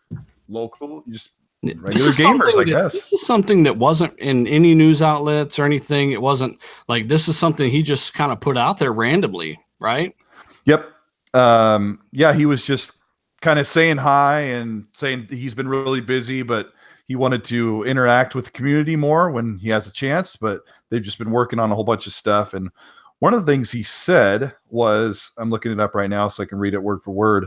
local, just regular gamers, I guess. This is something that wasn't in any news outlets or anything. It wasn't like this is something he just kind of put out there randomly, right? Yep. Yeah, he was just kind of saying hi and saying he's been really busy, but he wanted to interact with the community more when he has a chance, but they've just been working on a whole bunch of stuff. And one of the things he said was, I'm looking it up right now so I can read it word for word,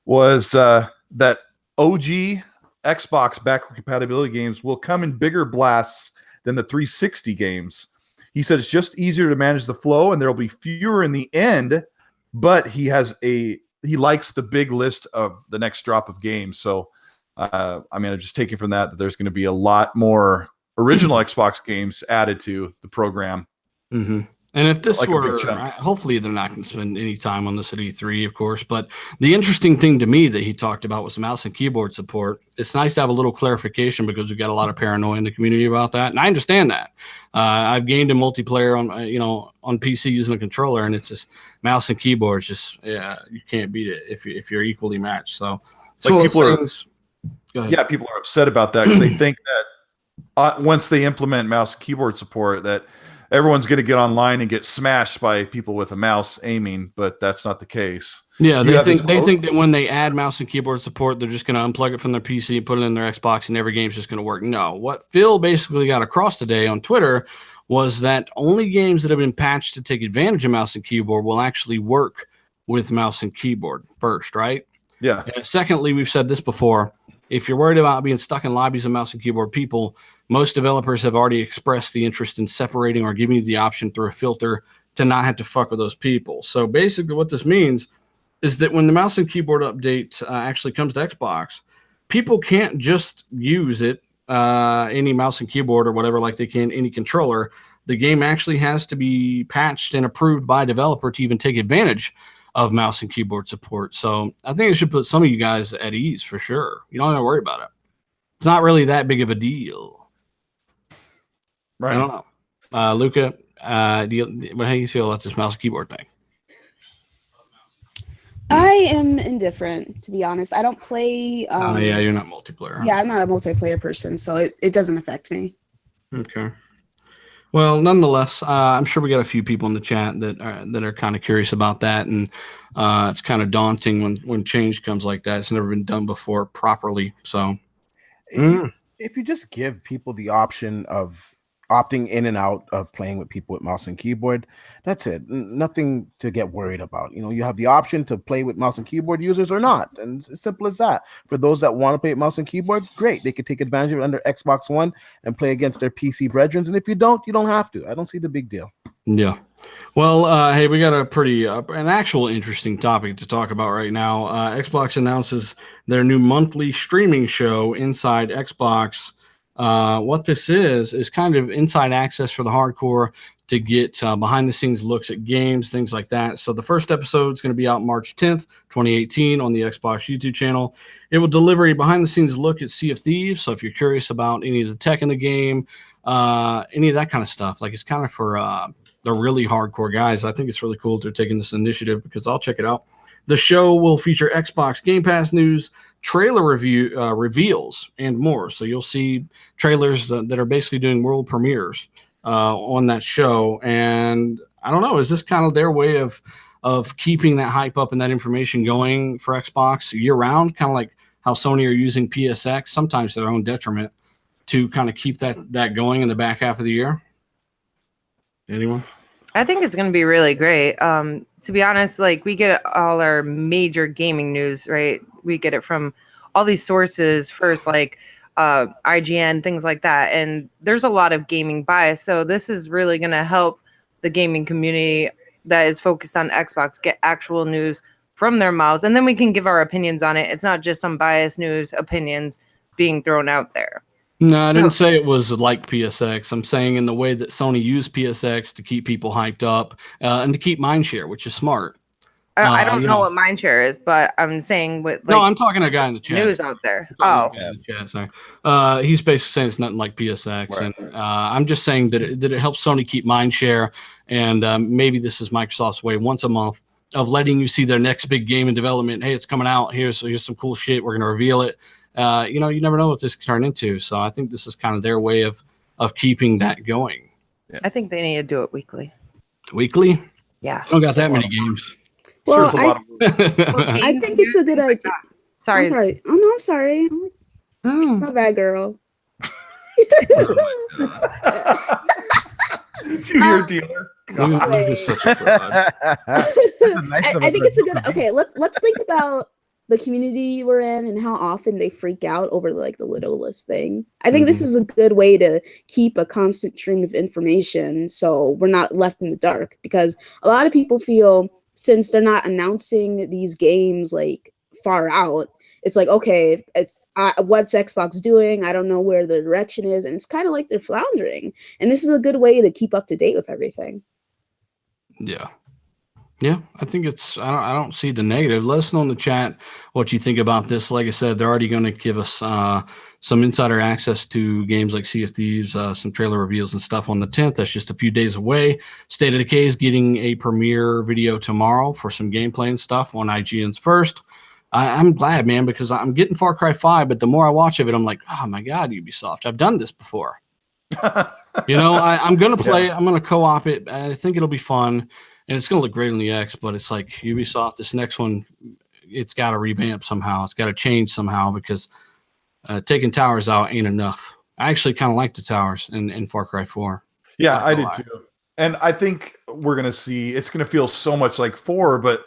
was that OG Xbox backward compatibility games will come in bigger blasts than the 360 games. He said it's just easier to manage the flow and there'll be fewer in the end, but he likes the big list of the next drop of games. So, I'm just taking from that there's going to be a lot more original Xbox games added to the program. Mm-hmm. And if this Like a big were, chunk. hopefully they're not going to spend any time on this at E3, of course. But the interesting thing to me that he talked about was mouse and keyboard support. It's nice to have a little clarification because we've got a lot of paranoia in the community about that, and I understand that. I've gained a multiplayer on PC using a controller, and it's just mouse and keyboard. You can't beat it if you're equally matched. So People are people are upset about that because they think that once they implement mouse and keyboard support, that everyone's going to get online and get smashed by people with a mouse aiming, but that's not the case. Yeah, they think that when they add mouse and keyboard support, they're just going to unplug it from their PC and put it in their Xbox, and every game's just going to work. No, what Phil basically got across today on Twitter was that only games that have been patched to take advantage of mouse and keyboard will actually work with mouse and keyboard first, right? Yeah. And secondly, we've said this before. If you're worried about being stuck in lobbies of mouse and keyboard people, most developers have already expressed the interest in separating or giving you the option through a filter to not have to fuck with those people. So basically what this means is that when the mouse and keyboard update actually comes to Xbox, people can't just use it, any mouse and keyboard or whatever, like they can any controller. The game actually has to be patched and approved by a developer to even take advantage of mouse and keyboard support. So I think it should put some of you guys at ease for sure. You don't have to worry about it. It's not really that big of a deal. Right. I don't know. Luca, how do you feel about this mouse and keyboard thing? I am indifferent, to be honest. I don't play. You're not multiplayer. Yeah, I'm not a multiplayer person, so it doesn't affect me. Okay. Well, nonetheless, I'm sure we got a few people in the chat that are kind of curious about that, and it's kind of daunting when change comes like that. It's never been done before properly. So, If you just give people the option of opting in and out of playing with people with mouse and keyboard. That's it. Nothing to get worried about. You know, you have the option to play with mouse and keyboard users or not, and it's as simple as that. For those that want to play with mouse and keyboard, great. They could take advantage of it under Xbox One and play against their PC brethren. And if you don't have to. I don't see the big deal. Yeah. Well, hey, we got a pretty an actual interesting topic to talk about right now. Xbox announces their new monthly streaming show, Inside Xbox. What this is kind of inside access for the hardcore to get behind-the-scenes looks at games, things like that. So the first episode is going to be out March 10th, 2018 on the Xbox YouTube channel. It will deliver a behind-the-scenes look at Sea of Thieves. So if you're curious about any of the tech in the game, any of that kind of stuff, like it's kind of for the really hardcore guys. I think it's really cool they're taking this initiative because I'll check it out. The show will feature Xbox Game Pass news, trailer review reveals, and more. So you'll see trailers that are basically doing world premieres on that show. And I don't know, is this kind of their way of keeping that hype up and that information going for Xbox year round, kind of like how Sony are using PSX, sometimes to their own detriment, to kind of keep that going in the back half of the year? Anyone? I think it's going to be really great. To be honest, like we get all our major gaming news, right? We get it from all these sources first, like IGN, things like that. And there's a lot of gaming bias. So this is really going to help the gaming community that is focused on Xbox get actual news from their mouths. And then we can give our opinions on it. It's not just some biased news opinions being thrown out there. No, I didn't say it was like PSX. I'm saying in the way that Sony used PSX to keep people hyped up and to keep mindshare, which is smart. I don't know what mindshare is, but I'm saying with no, I'm talking to a guy in the chat. News out there. Oh, sorry. He's basically saying it's nothing like PSX, right. And I'm just saying that it helps Sony keep mindshare, and maybe this is Microsoft's way once a month of letting you see their next big game in development. Hey, it's coming out. Here's some cool shit. We're gonna reveal it. You never know what this can turn into. So I think this is kind of their way of keeping that going. Yeah. I think they need to do it weekly. Weekly? Yeah. I don't got that many games. Well, I think it's a good idea. Sorry. I'm sorry. Oh, no, I'm sorry. My bad, girl. Two-year dealer. I think it's a good. Okay, let's think about the community we're in and how often they freak out over like the littlest thing. I think this is a good way to keep a constant stream of information so we're not left in the dark, because a lot of people feel since they're not announcing these games like far out, it's like, okay, it's what's Xbox doing? I don't know where the direction is. And it's kind of like they're floundering. And this is a good way to keep up to date with everything. Yeah. Yeah, I think I don't see the negative. Let us know in the chat what you think about this. Like I said, they're already going to give us some insider access to games like Sea of Thieves, some trailer reveals and stuff on the 10th. That's just a few days away. State of Decay is getting a premiere video tomorrow for some gameplay and stuff on IGN's first. I'm glad, man, because I'm getting Far Cry 5, but the more I watch of it, I'm like, oh my God, Ubisoft, I've done this before. I'm going to play it. I'm going to co-op it. I think it'll be fun. And it's going to look great on the X, but it's like Ubisoft, this next one, it's got to revamp somehow. It's got to change somehow, because taking towers out ain't enough. I actually kind of like the towers in Far Cry 4. Yeah, I did too. And I think we're going to see, it's going to feel so much like 4, but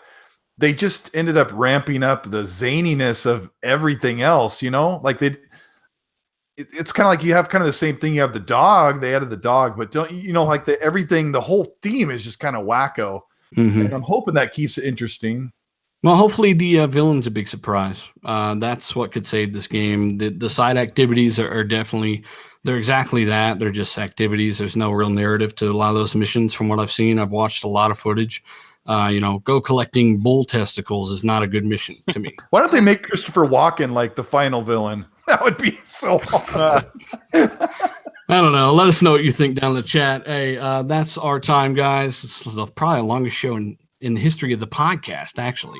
they just ended up ramping up the zaniness of everything else, Like it's kind of like you have kind of the same thing. You have the dog, they added the dog, but don't like everything, the whole theme is just kind of wacko. And I'm hoping that keeps it interesting. Well, hopefully the villain's a big surprise. That's what could save this game. The side activities are definitely, they're exactly that. They're just activities. There's no real narrative to a lot of those missions from what I've seen. I've watched a lot of footage. Go collecting bull testicles is not a good mission to me. Why don't they make Christopher Walken like the final villain? That would be so awesome. I don't know. Let us know what you think down in the chat. Hey, that's our time, guys. It's probably the longest show in the history of the podcast, actually.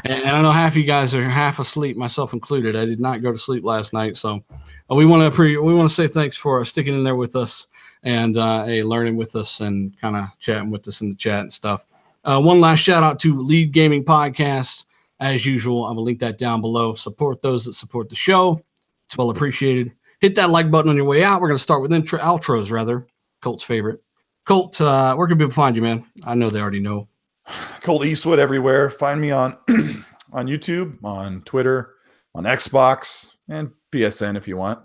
And I know half of you guys are half asleep, myself included. I did not go to sleep last night, so we want to say thanks for sticking in there with us and learning with us and kind of chatting with us in the chat and stuff. One last shout out to Lead Gaming Podcast. As usual, I will link that down below. Support those that support the show. It's well appreciated. Hit that like button on your way out. We're going to start with outros, rather. Colt's favorite. Colt, where can people find you, man? I know they already know. Colt Eastwood everywhere. Find me on on YouTube, on Twitter, on Xbox, and PSN if you want.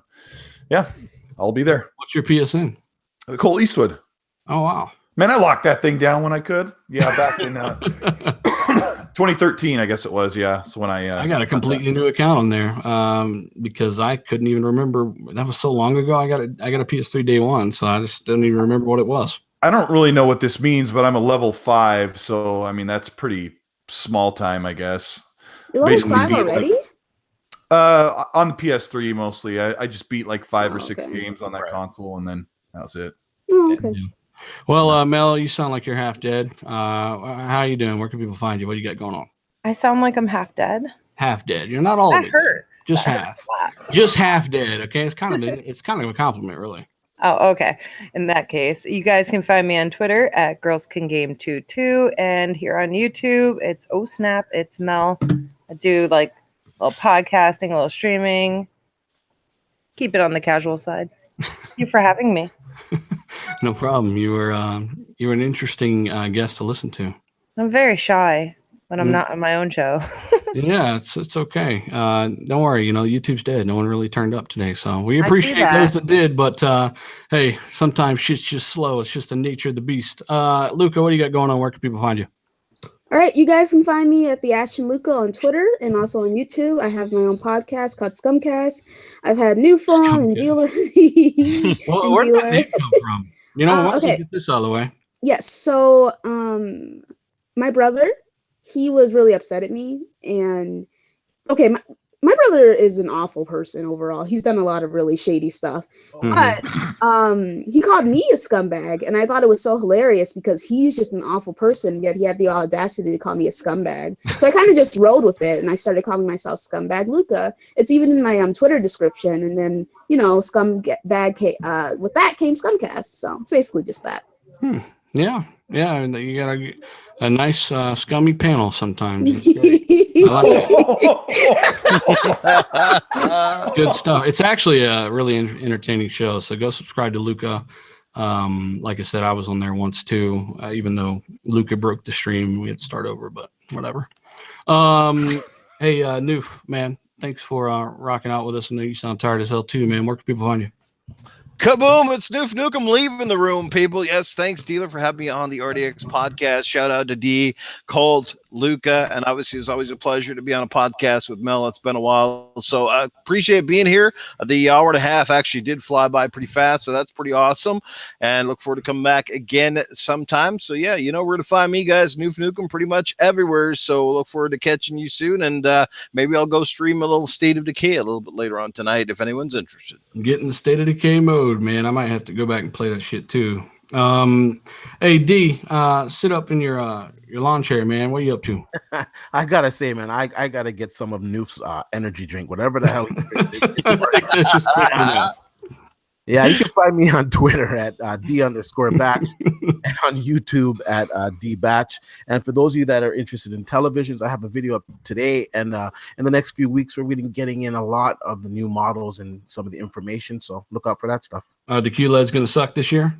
Yeah, I'll be there. What's your PSN? Colt Eastwood. Oh, wow. Man, I locked that thing down when I could. Yeah, back in 2013, I guess it was. Yeah, so when I got a completely new account on there because I couldn't even remember. That was so long ago. I got a PS3 day one, so I just didn't even remember what it was. I don't really know what this means, but I'm a level 5, so I mean that's pretty small time, I guess. You're level 5 already? On the PS3 mostly. I just beat like 5 or 6 games on that console, and then that was it. Oh, okay. Yeah. Well, Mel, you sound like you're half dead. How you doing? Where can people find you? What do you got going on? I sound like I'm half dead. Half dead. You're not all of That it. hurts. Just That half. hurts a lot. Just half dead. Okay, it's kind of a compliment, really. Oh, okay. In that case, you guys can find me on Twitter at girlscangame22, and here on YouTube, it's oh snap, it's Mel. I do like a little podcasting, a little streaming. Keep it on the casual side. Thank you for having me. No problem. You were an interesting guest to listen to. I'm very shy when I'm not on my own show. Yeah, it's okay. Don't worry. YouTube's dead. No one really turned up today, so we appreciate those that did. But hey, sometimes shit's just slow. It's just the nature of the beast. Luca, what do you got going on? Where can people find you? All right, you guys can find me at the Ashton Luca on Twitter and also on YouTube. I have my own podcast called Scumcast. I've had New Phone and Dealer. Well, where did that name come from? Let's get this out of the way. Yes. So, my brother, he was really upset at me, and my brother is an awful person overall. He's done a lot of really shady stuff, but he called me a scumbag, and I thought it was so hilarious because he's just an awful person, yet he had the audacity to call me a scumbag. So I kind of just rolled with it, and I started calling myself Scumbag Luca. It's even in my Twitter description, and then scumbag with that came Scumcast. So it's basically just that. Yeah, and you got a nice scummy panel sometimes. I like it. Good stuff. It's actually a really entertaining show. So go subscribe to Luca. Like I said, I was on there once too. Even though Luca broke the stream, we had to start over. But whatever. Hey, Noof, man, thanks for rocking out with us. I know you sound tired as hell too, man. Where can people find you? Kaboom! It's Noof Nukem leaving the room, people. Yes, thanks, Dealer, for having me on the RDX podcast. Shout out to D, Colt, Luca, and obviously it's always a pleasure to be on a podcast with Mel. It's been a while, so I appreciate being here. The hour and a half actually did fly by pretty fast, so that's pretty awesome, and look forward to coming back again sometime. So yeah, where to find me, guys. Noof Nukem pretty much everywhere, so look forward to catching you soon, and maybe I'll go stream a little State of Decay a little bit later on tonight if anyone's interested. Get in the State of Decay mode, man. I might have to go back and play that shit too. Hey D, sit up in your lawn chair, man. What are you up to? I gotta say, man, I gotta get some of Noof's energy drink, whatever the hell. Yeah, you can find me on Twitter at D_batch and on YouTube at DBatch. And for those of you that are interested in televisions, I have a video up today, and in the next few weeks, we're really getting in a lot of the new models and some of the information. So look out for that stuff. The QLED's gonna suck this year.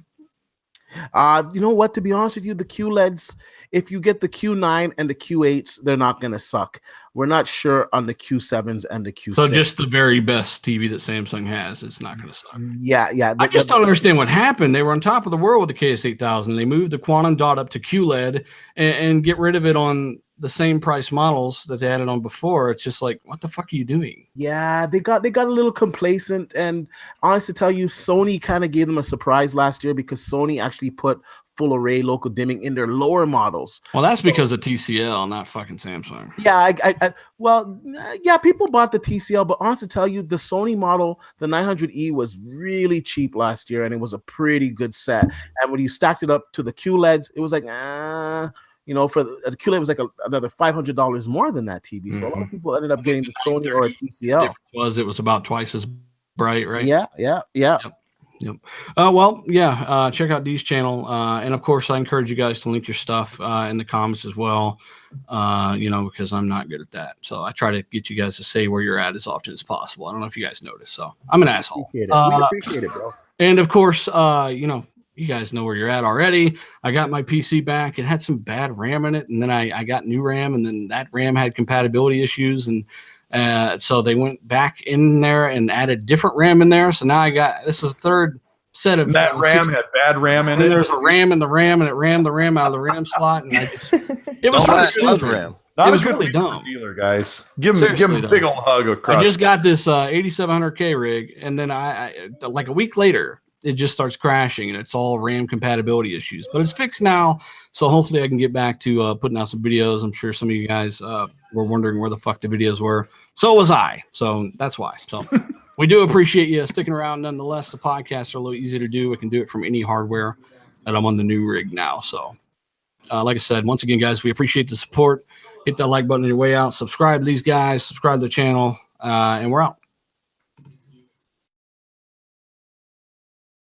You know what? To be honest with you, the QLEDs, if you get the Q9 and the Q8s, they're not going to suck. We're not sure on the Q7s and the Q6. So just the very best TV that Samsung has, it's not going to suck. Yeah. I just don't understand what happened. They were on top of the world with the KS8000. They moved the quantum dot up to QLED and get rid of it on the same price models that they had it on before. It's just like, what the fuck are you doing? Yeah, they got a little complacent, and honestly, to tell you, Sony kind of gave them a surprise last year because Sony actually put full array local dimming in their lower models. Well, that's because of TCL, not fucking Samsung. Yeah, yeah, people bought the TCL, but honestly, to tell you, the Sony model, the 900E, was really cheap last year, and it was a pretty good set. And when you stacked it up to the QLEDs, it was like, for the QLED was like another $500 more than that TV. So a lot of people ended up getting the Sony or a TCL. It was about twice as bright, right? Yeah. Yep. Well, yeah. Check out Dee's channel, and of course, I encourage you guys to link your stuff in the comments as well. Because I'm not good at that, so I try to get you guys to say where you're at as often as possible. I don't know if you guys notice, so I'm an asshole. We appreciate it, bro. And of course, you guys know where you're at already. I got my PC back. It had some bad RAM in it, and then I got new RAM, and then that RAM had compatibility issues, and so they went back in there and added different RAM in there. So now this is the third set of that RAM had bad RAM in it. There's a RAM in the RAM, and it rammed the RAM out of the RAM slot, and it was Don't stupid. let RAM. Not it was a good really week for dumb. dealer, guys. Give him Seriously, a big old hug across. I just got this 8700K rig, and then I like a week later, it just starts crashing, and it's all RAM compatibility issues. But it's fixed now, so hopefully I can get back to putting out some videos. I'm sure some of you guys were wondering where the fuck the videos were. So was I. So that's why. So we do appreciate you sticking around. Nonetheless, the podcasts are a little easy to do. We can do it from any hardware, and I'm on the new rig now. So like I said, once again, guys, we appreciate the support. Hit that like button on your way out. Subscribe to these guys. Subscribe to the channel, and we're out.